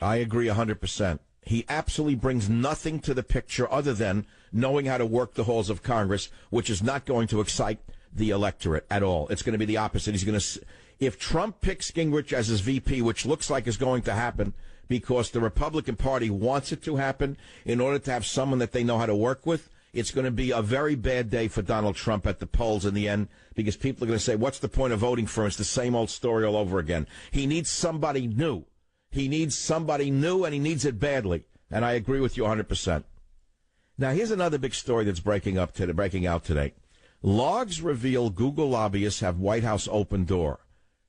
I agree 100%. He absolutely brings nothing to the picture other than knowing how to work the halls of Congress, which is not going to excite the electorate at all. It's going to be the opposite. He's going to, if Trump picks Gingrich as his VP, which looks like is going to happen because the Republican Party wants it to happen in order to have someone that they know how to work with, it's going to be a very bad day for Donald Trump at the polls in the end because people are going to say, what's the point of voting for him? It's the same old story all over again. He needs somebody new. He needs somebody new, and he needs it badly. And I agree with you 100%. Now, here's another big story that's breaking out today. Logs reveal Google lobbyists have White House open door.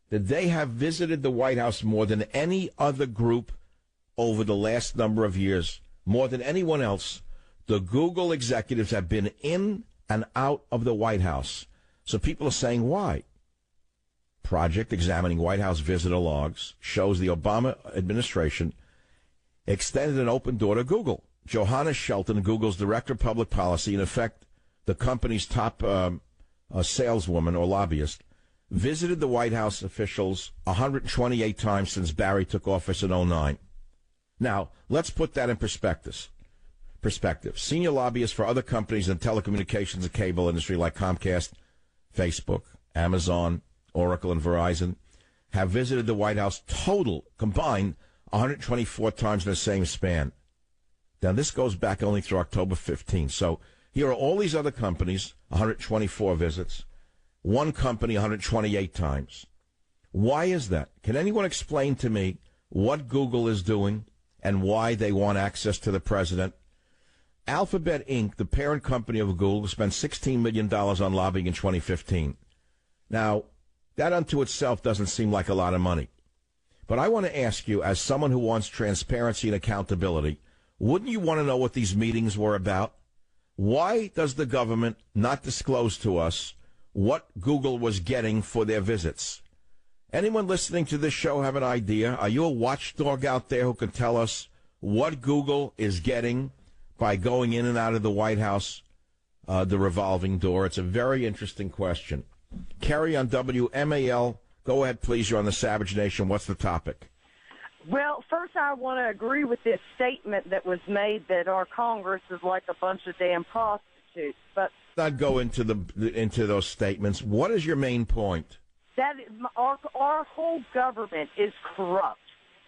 That they have visited the White House more than any other group over the last number of years, more than anyone else. The Google executives have been in and out of the White House. So people are saying, why? Project examining White House visitor logs shows the Obama administration extended an open door to Google. Johanna Shelton, Google's director of public policy, in effect, the company's top saleswoman or lobbyist, visited the White House officials 128 times since Barry took office in 2009. Now, let's put that in perspective. Senior lobbyists for other companies in the telecommunications and cable industry like Comcast, Facebook, Amazon, Oracle, and Verizon have visited the White House combined 124 times in the same span. Now, this goes back only through October 15. So here are all these other companies, 124 visits. One company, 128 times. Why is that? Can anyone explain to me what Google is doing and why they want access to the president? Alphabet Inc., the parent company of Google, spent $16 million on lobbying in 2015. Now, that unto itself doesn't seem like a lot of money. But I want to ask you, as someone who wants transparency and accountability, Wouldn't you want to know what these meetings were about? Why does the government not disclose to us what Google was getting for their visits? Anyone listening to this show have an idea? Are you a watchdog out there who can tell us what Google is getting by going in and out of the White House, the revolving door? It's a very interesting question. Kerry on WMAL. Go ahead, please. You're on the Savage Nation. What's the topic? Well, first I want to agree with this statement that was made that our Congress is like a bunch of damn prostitutes. But not go into those statements. What is your main point? That our whole government is corrupt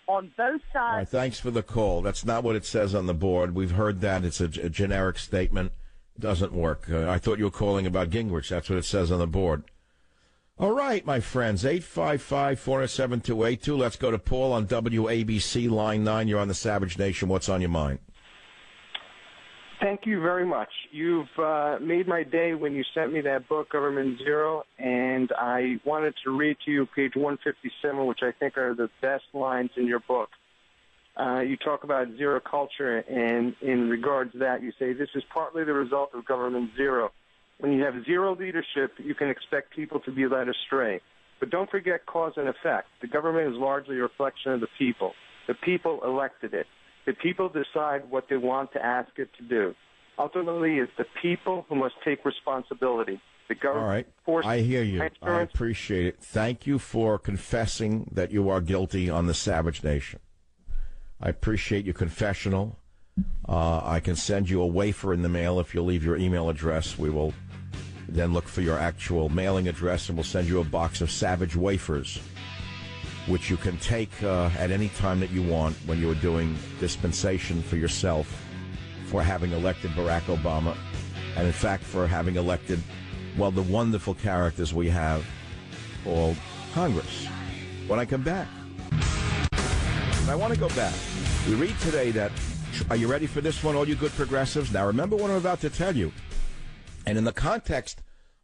on both sides. All right, thanks for the call. That's not what it says on the board. We've heard that. It's a generic statement. It doesn't work. I thought you were calling about Gingrich. That's what it says on the board. All right, my friends, 855-407-282. Let's go to Paul on WABC Line 9. You're on the Savage Nation. What's on your mind? Thank you very much. You've made my day when you sent me that book, Government Zero, and I wanted to read to you page 157, which I think are the best lines in your book. You talk about zero culture, and in regards to that, you say, this is partly the result of Government Zero. When you have zero leadership, you can expect people to be led astray. But don't forget cause and effect. The government is largely a reflection of the people. The people elected it. The people decide what they want to ask it to do. Ultimately, it's the people who must take responsibility. The government. All right. I hear you. I appreciate it. Thank you for confessing that you are guilty on the Savage Nation. I appreciate your confessional. I can send you a wafer in the mail if you leave your email address. We will then look for your actual mailing address, and we'll send you a box of Savage wafers, which you can take at any time that you want when you are doing dispensation for yourself for having elected Barack Obama, and in fact for having elected, well, the wonderful characters we have called Congress. When I come back, and I want to go back, we read today that, are you ready for this one, all you good progressives? Now remember what I'm about to tell you, and in the context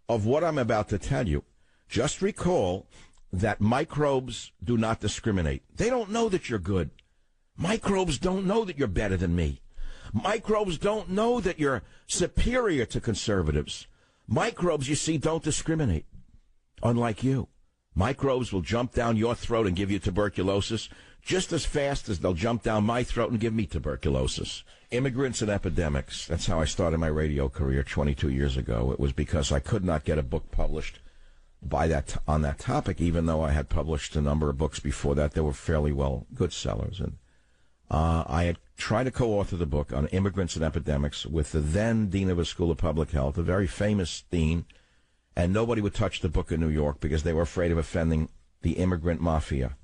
of what I'm about to tell you, just recall that microbes do not discriminate. They don't know that you're good. Microbes don't know that you're better than me. Microbes don't know that you're superior to conservatives. Microbes, you see, don't discriminate. Unlike you. Microbes will jump down your throat and give you tuberculosis just as fast as they'll jump down my throat and give me tuberculosis. Immigrants and epidemics. That's how I started my radio career 22 years ago. It was because I could not get a book published on that topic, even though I had published a number of books before that. They were fairly well good sellers. And I had tried to co-author the book on immigrants and epidemics with the then dean of a school of public health, a very famous dean, and nobody would touch the book in New York because they were afraid of offending the immigrant mafia.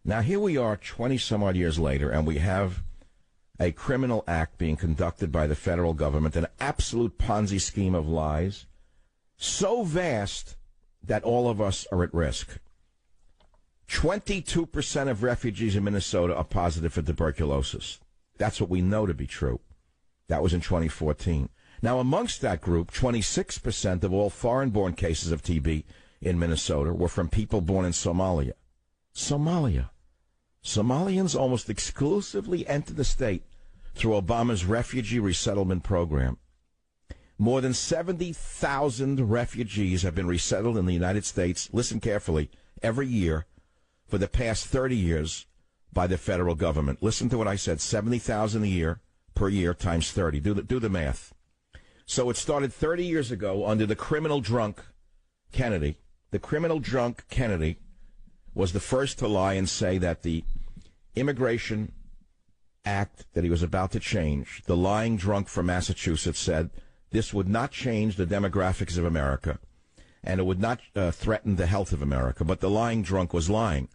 Now, here we are 20-some-odd years later, and we have a criminal act being conducted by the federal government, an absolute Ponzi scheme of lies, so vast that all of us are at risk. 22% of refugees in Minnesota are positive for tuberculosis. That's what we know to be true. That was in 2014. Now, amongst that group, 26% of all foreign-born cases of TB in Minnesota were from people born in Somalia. Somalia. Somalians almost exclusively enter the state through Obama's refugee resettlement program. More than 70,000 refugees have been resettled in the United States, listen carefully, every year for the past 30 years by the federal government. Listen to what I said, 70,000 a year per year times 30. Do the math. So it started 30 years ago under the criminal drunk Kennedy. The criminal drunk Kennedy was the first to lie and say that the Immigration Act that he was about to change, the lying drunk from Massachusetts said this would not change the demographics of America, and it would not threaten the health of America, but the lying drunk was lying.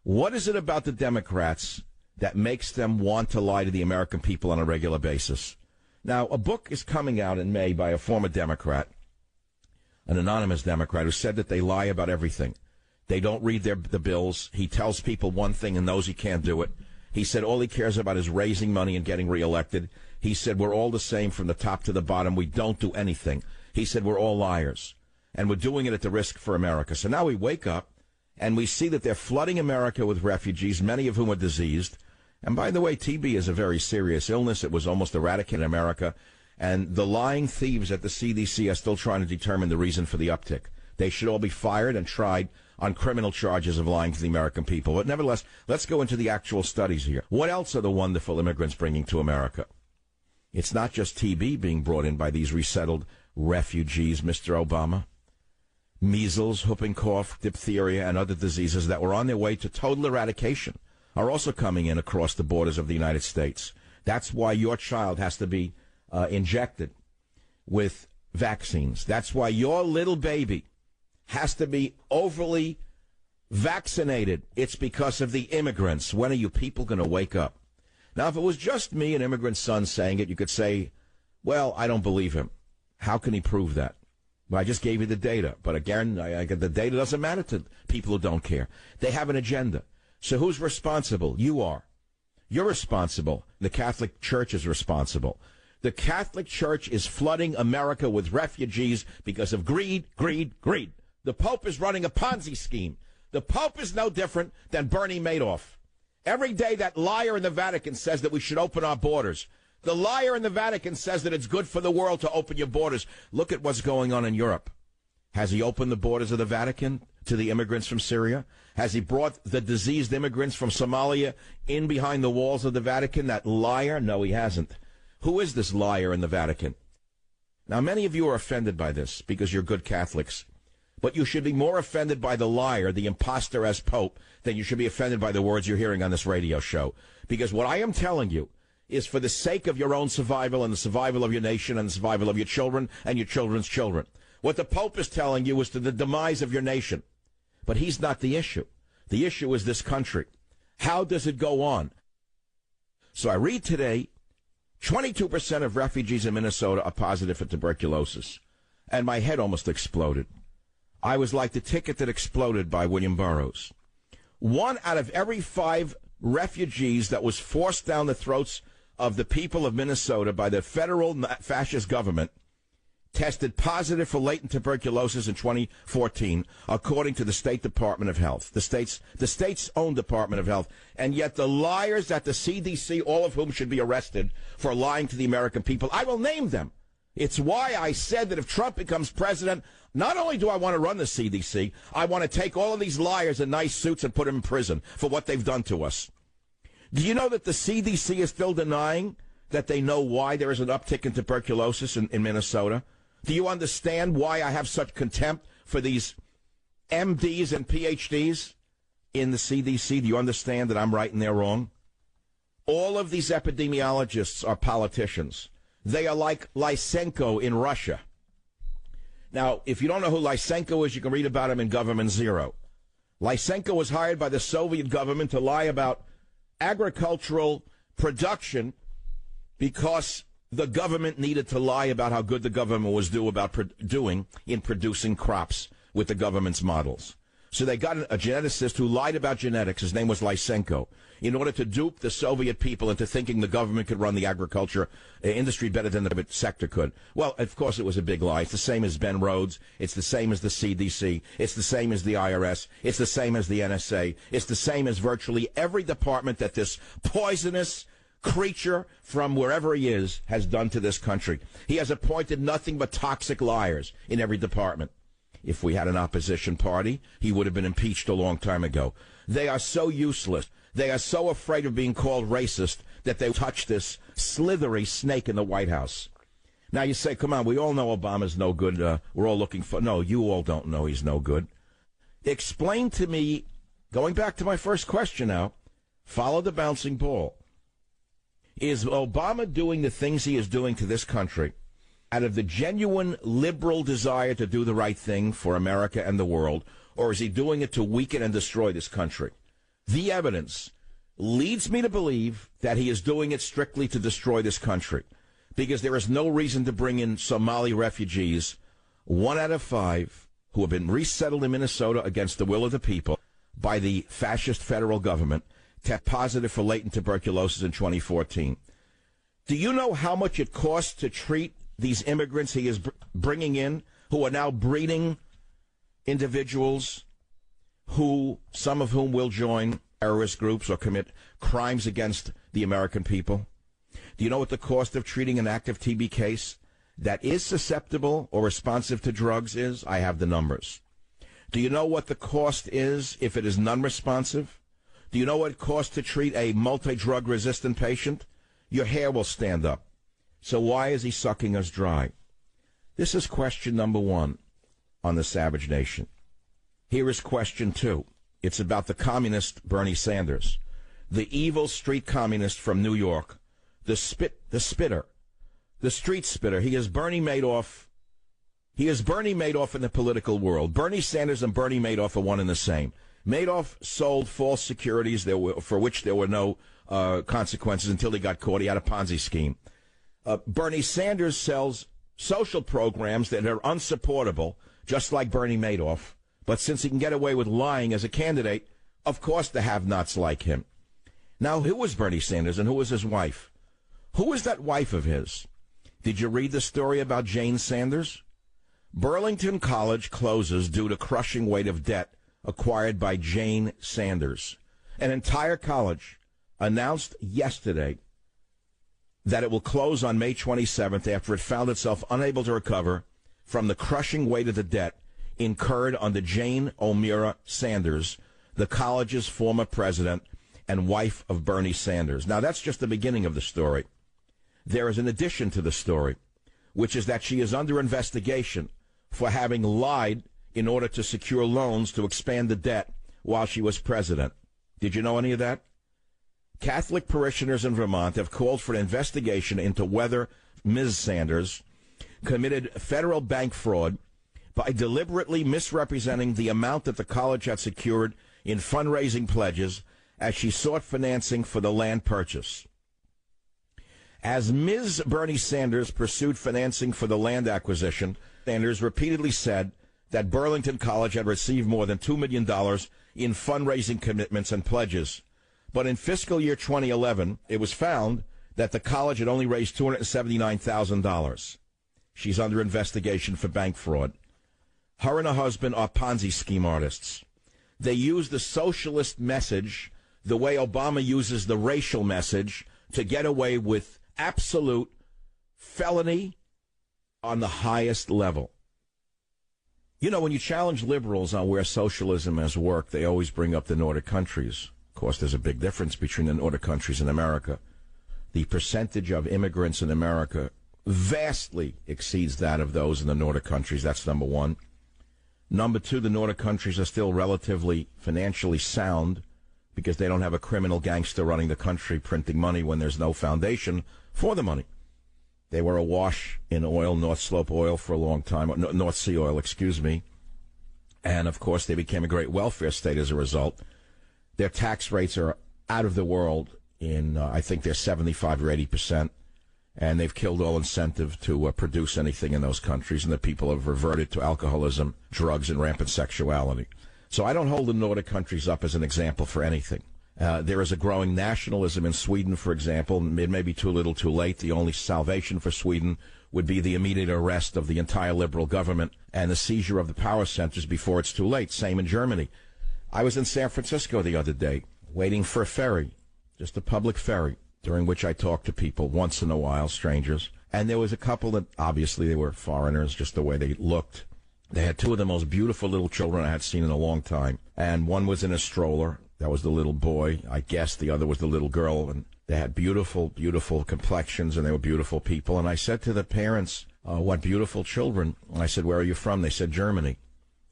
What is it about the Democrats that makes them want to lie to the American people on a regular basis? Now, a book is coming out in May by a former Democrat, an anonymous Democrat, who said that they lie about everything. They don't read the bills. He tells people one thing and knows he can't do it. He said all he cares about is raising money and getting reelected. He said we're all the same from the top to the bottom. We don't do anything. He said we're all liars, and we're doing it at the risk for America. So now we wake up, and we see that they're flooding America with refugees, many of whom are diseased, And by the way, TB is a very serious illness. It was almost eradicated in America. And the lying thieves at the CDC are still trying to determine the reason for the uptick. They should all be fired and tried on criminal charges of lying to the American people. But nevertheless, let's go into the actual studies here. What else are the wonderful immigrants bringing to America? It's not just TB being brought in by these resettled refugees, Mr. Obama. Measles, whooping cough, diphtheria, and other diseases that were on their way to total eradication are also coming in across the borders of the United States. That's why your child has to be injected with vaccines. That's why your little baby has to be overly vaccinated. It's because of the immigrants. When are you people going to wake up? Now, if it was just me, an immigrant son, saying it, you could say, well, I don't believe him. How can he prove that? Well, I just gave you the data. But again, the data doesn't matter to people who don't care. They have an agenda. So who's responsible? You are. You're responsible. The Catholic Church is responsible. The Catholic Church is flooding America with refugees because of greed, greed, greed. The Pope is running a Ponzi scheme. The Pope is no different than Bernie Madoff. Every day that liar in the Vatican says that we should open our borders. The liar in the Vatican says that it's good for the world to open your borders. Look at what's going on in Europe. Has he opened the borders of the Vatican to the immigrants from Syria? Has he brought the diseased immigrants from Somalia in behind the walls of the Vatican? That liar? No, he hasn't. Who is this liar in the Vatican? Now, many of you are offended by this because you're good Catholics. But you should be more offended by the liar, the imposter as Pope, than you should be offended by the words you're hearing on this radio show. Because what I am telling you is for the sake of your own survival and the survival of your nation and the survival of your children and your children's children. What the Pope is telling you is to the demise of your nation. But he's not the issue. The issue is this country. How does it go on? So I read today, 22% of refugees in Minnesota are positive for tuberculosis. And my head almost exploded. I was like the ticket that exploded by William Burroughs. 1 out of every 5 refugees that was forced down the throats of the people of Minnesota by the federal fascist government tested positive for latent tuberculosis in 2014, according to the State Department of Health, the state's own Department of Health. And yet the liars at the CDC, all of whom should be arrested for lying to the American people, I will name them. It's why I said that if Trump becomes president, not only do I want to run the CDC, I want to take all of these liars in nice suits and put them in prison for what they've done to us. Do you know that the CDC is still denying that they know why there is an uptick in tuberculosis in Minnesota? Do you understand why I have such contempt for these MDs and PhDs in the CDC? Do you understand that I'm right and they're wrong? All of these epidemiologists are politicians. They are like Lysenko in Russia. Now, if you don't know who Lysenko is, you can read about him in Government Zero. Lysenko was hired by the Soviet government to lie about agricultural production because the government needed to lie about how good the government was doing in producing crops with the government's models. So they got a geneticist who lied about genetics. His name was Lysenko, in order to dupe the Soviet people into thinking the government could run the agriculture industry better than the private sector could. Well, of course, it was a big lie. It's the same as Ben Rhodes. It's the same as the CDC. It's the same as the IRS. It's the same as the NSA. It's the same as virtually every department that this poisonous creature from wherever he is has done to this country. He has appointed nothing but toxic liars in every department. If we had an opposition party, he would have been impeached a long time ago. They are so useless. They are so afraid of being called racist that they touch this slithery snake in the White House. Now you say, come on, we all know Obama's no good. We're all looking for... No, you all don't know he's no good. Explain to me, going back to my first question now, follow the bouncing ball. Is Obama doing the things he is doing to this country out of the genuine liberal desire to do the right thing for America and the world, or is he doing it to weaken and destroy this country? The evidence leads me to believe that he is doing it strictly to destroy this country, because there is no reason to bring in Somali refugees, 1 out of 5, who have been resettled in Minnesota against the will of the people by the fascist federal government, test positive for latent tuberculosis in 2014. Do you know how much it costs to treat these immigrants he is bringing in, who are now breeding individuals who, some of whom will join terrorist groups or commit crimes against the American people? Do you know what the cost of treating an active TB case that is susceptible or responsive to drugs is? I have the numbers. Do you know what the cost is if it is non-responsive? Do you know what it costs to treat a multi-drug resistant patient? Your hair will stand up. So why is he sucking us dry? This is question number 1 on the Savage Nation. Here is question 2. It's about the communist Bernie Sanders, the evil street communist from New York, the spitter, the street spitter. He is Bernie Madoff. He is Bernie Madoff in the political world. Bernie Sanders and Bernie Madoff are one and the same. Madoff sold false securities for which there were no consequences until he got caught. He had a Ponzi scheme. Bernie Sanders sells social programs that are unsupportable, just like Bernie Madoff. But since he can get away with lying as a candidate, of course the have-nots like him. Now, who was Bernie Sanders and who was his wife? Who was that wife of his? Did you read the story about Jane Sanders? Burlington College closes due to crushing weight of debt acquired by Jane Sanders. An entire college announced yesterday that it will close on May 27th after it found itself unable to recover from the crushing weight of the debt incurred under Jane O'Meara Sanders, the college's former president and wife of Bernie Sanders. Now, that's just the beginning of the story. There is an addition to the story, which is that she is under investigation for having lied in order to secure loans to expand the debt while she was president. Did you know any of that? Catholic parishioners in Vermont have called for an investigation into whether Ms. Sanders committed federal bank fraud by deliberately misrepresenting the amount that the college had secured in fundraising pledges as she sought financing for the land purchase. As Ms. Bernie Sanders pursued financing for the land acquisition, Sanders repeatedly said that Burlington College had received more than $2 million in fundraising commitments and pledges. But in fiscal year 2011, it was found that the college had only raised $279,000. She's under investigation for bank fraud. Her and her husband are Ponzi scheme artists. They use the socialist message the way Obama uses the racial message to get away with absolute felony on the highest level. You know, when you challenge liberals on where socialism has worked, they always bring up the Nordic countries. Of course, there's a big difference between the Nordic countries and America. The percentage of immigrants in America vastly exceeds that of those in the Nordic countries. That's number one. Number two, the Nordic countries are still relatively financially sound because they don't have a criminal gangster running the country printing money when there's no foundation for the money. They were awash in oil, North Slope oil for a long time, North Sea oil, excuse me. And, of course, they became a great welfare state as a result. Their tax rates are out of the world in, I think they're 75 or 80%. And they've killed all incentive to produce anything in those countries, and the people have reverted to alcoholism, drugs, and rampant sexuality. So I don't hold the Nordic countries up as an example for anything. There is a growing nationalism in Sweden, for example. It may be too little too late. The only salvation for Sweden would be the immediate arrest of the entire liberal government and the seizure of the power centers before it's too late. Same in Germany. I was in San Francisco the other day waiting for a ferry, just a public ferry, during which I talked to people once in a while, strangers. And there was a couple that, obviously, they were foreigners, just the way they looked. They had two of the most beautiful little children I had seen in a long time. And one was in a stroller. That was the little boy. I guess the other was the little girl. And they had beautiful, beautiful complexions, and they were beautiful people. And I said to the parents, what beautiful children. And I said, where are you from? They said, Germany.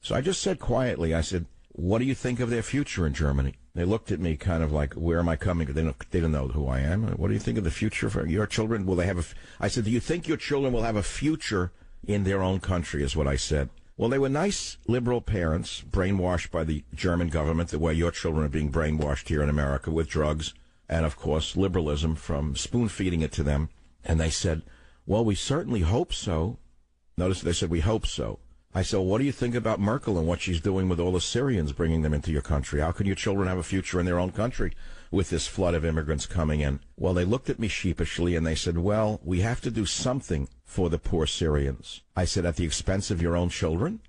So I just said quietly, I said, what do you think of their future in Germany? They looked at me kind of like, where am I coming? They didn't know who I am. What do you think of the future for your children? Will they have I said, do you think your children will have a future in their own country, is what I said. Well, they were nice liberal parents, brainwashed by the German government the way your children are being brainwashed here in America with drugs and, of course, liberalism from spoon-feeding it to them. And they said, well, we certainly hope so. Notice they said, we hope so. I said, well, what do you think about Merkel and what she's doing with all the Syrians, bringing them into your country? How can your children have a future in their own country with this flood of immigrants coming in? Well, they looked at me sheepishly and they said, well, we have to do something for the poor Syrians. I said, at the expense of your own children?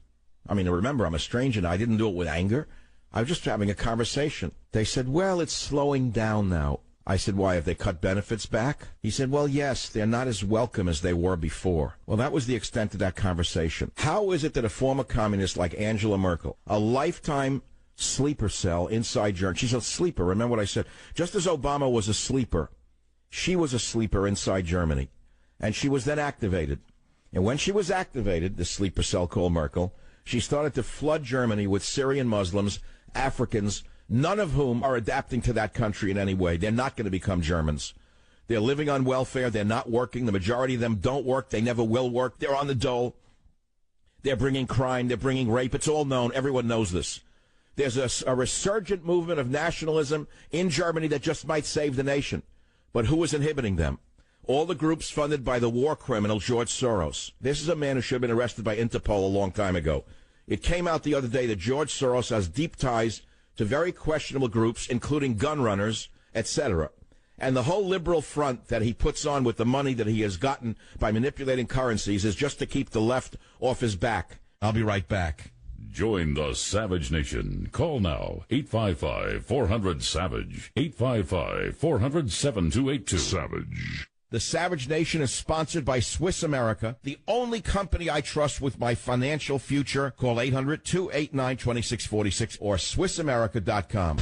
I mean, remember, I'm a stranger and I didn't do it with anger. I was just having a conversation. They said, well, it's slowing down now. I said, why, have they cut benefits back? He said, well, yes, they're not as welcome as they were before. Well, that was the extent of that conversation. How is it that a former communist like Angela Merkel, a lifetime sleeper cell inside Germany, she's a sleeper, remember what I said, just as Obama was a sleeper, she was a sleeper inside Germany, and she was then activated. And when she was activated, the sleeper cell called Merkel, she started to flood Germany with Syrian Muslims, Africans, none of whom are adapting to that country in any way. They're not going to become Germans. They're living on welfare. They're not working. The majority of them don't work. They never will work. They're on the dole. They're bringing crime. They're bringing rape. It's all known. Everyone knows this. There's a resurgent movement of nationalism in Germany that just might save the nation. But who is inhibiting them? All the groups funded by the war criminal George Soros. This is a man who should have been arrested by Interpol a long time ago. It came out the other day that George Soros has deep ties to very questionable groups, including gun runners, etc. And the whole liberal front that he puts on with the money that he has gotten by manipulating currencies is just to keep the left off his back. I'll be right back. Join the Savage Nation. Call now, 855-400-SAVAGE, 855-400-7282. Savage. The Savage Nation is sponsored by Swiss America, the only company I trust with my financial future. Call 800-289-2646 or SwissAmerica.com.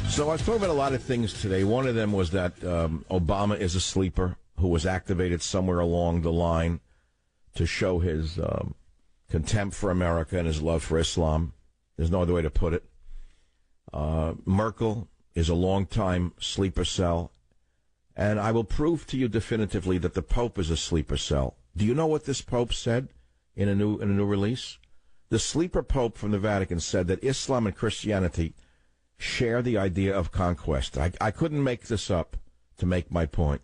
So I was talking about a lot of things today. One of them was that Obama is a sleeper who was activated somewhere along the line to show his contempt for America and his love for Islam. There's no other way to put it. Merkel is a long-time sleeper cell. And I will prove to you definitively that the Pope is a sleeper cell. Do you know what this Pope said in a new release? The sleeper Pope from the Vatican said that Islam and Christianity share the idea of conquest. I couldn't make this up to make my point.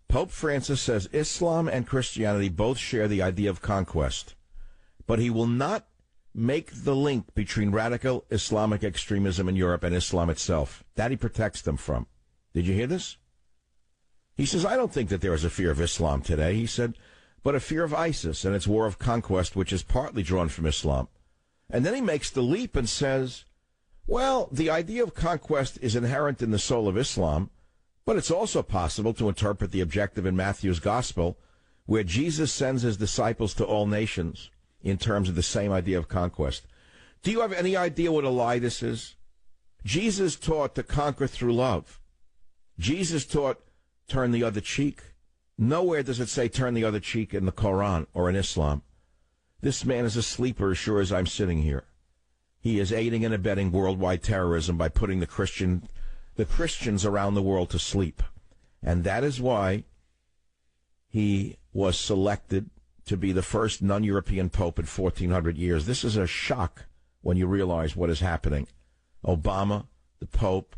Pope Francis says Islam and Christianity both share the idea of conquest, but he will not make the link between radical Islamic extremism in Europe and Islam itself. That he protects them from. Did you hear this? He says, I don't think that there is a fear of Islam today, he said, but a fear of ISIS and its war of conquest, which is partly drawn from Islam. And then he makes the leap and says, well, the idea of conquest is inherent in the soul of Islam, but it's also possible to interpret the objective in Matthew's Gospel, where Jesus sends his disciples to all nations in terms of the same idea of conquest. Do you have any idea what a lie this is? Jesus taught to conquer through love. Jesus taught, turn the other cheek. Nowhere does it say turn the other cheek in the Quran or in Islam. This man is a sleeper as sure as I'm sitting here. He is aiding and abetting worldwide terrorism by putting the Christians around the world to sleep. And that is why he was selected to be the first non-European pope in 1,400 years. This is a shock when you realize what is happening. Obama, the Pope,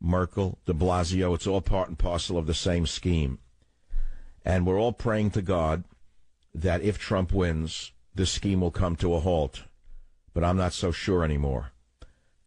Merkel, de Blasio, it's all part and parcel of the same scheme. And we're all praying to God that if Trump wins, this scheme will come to a halt. But I'm not so sure anymore.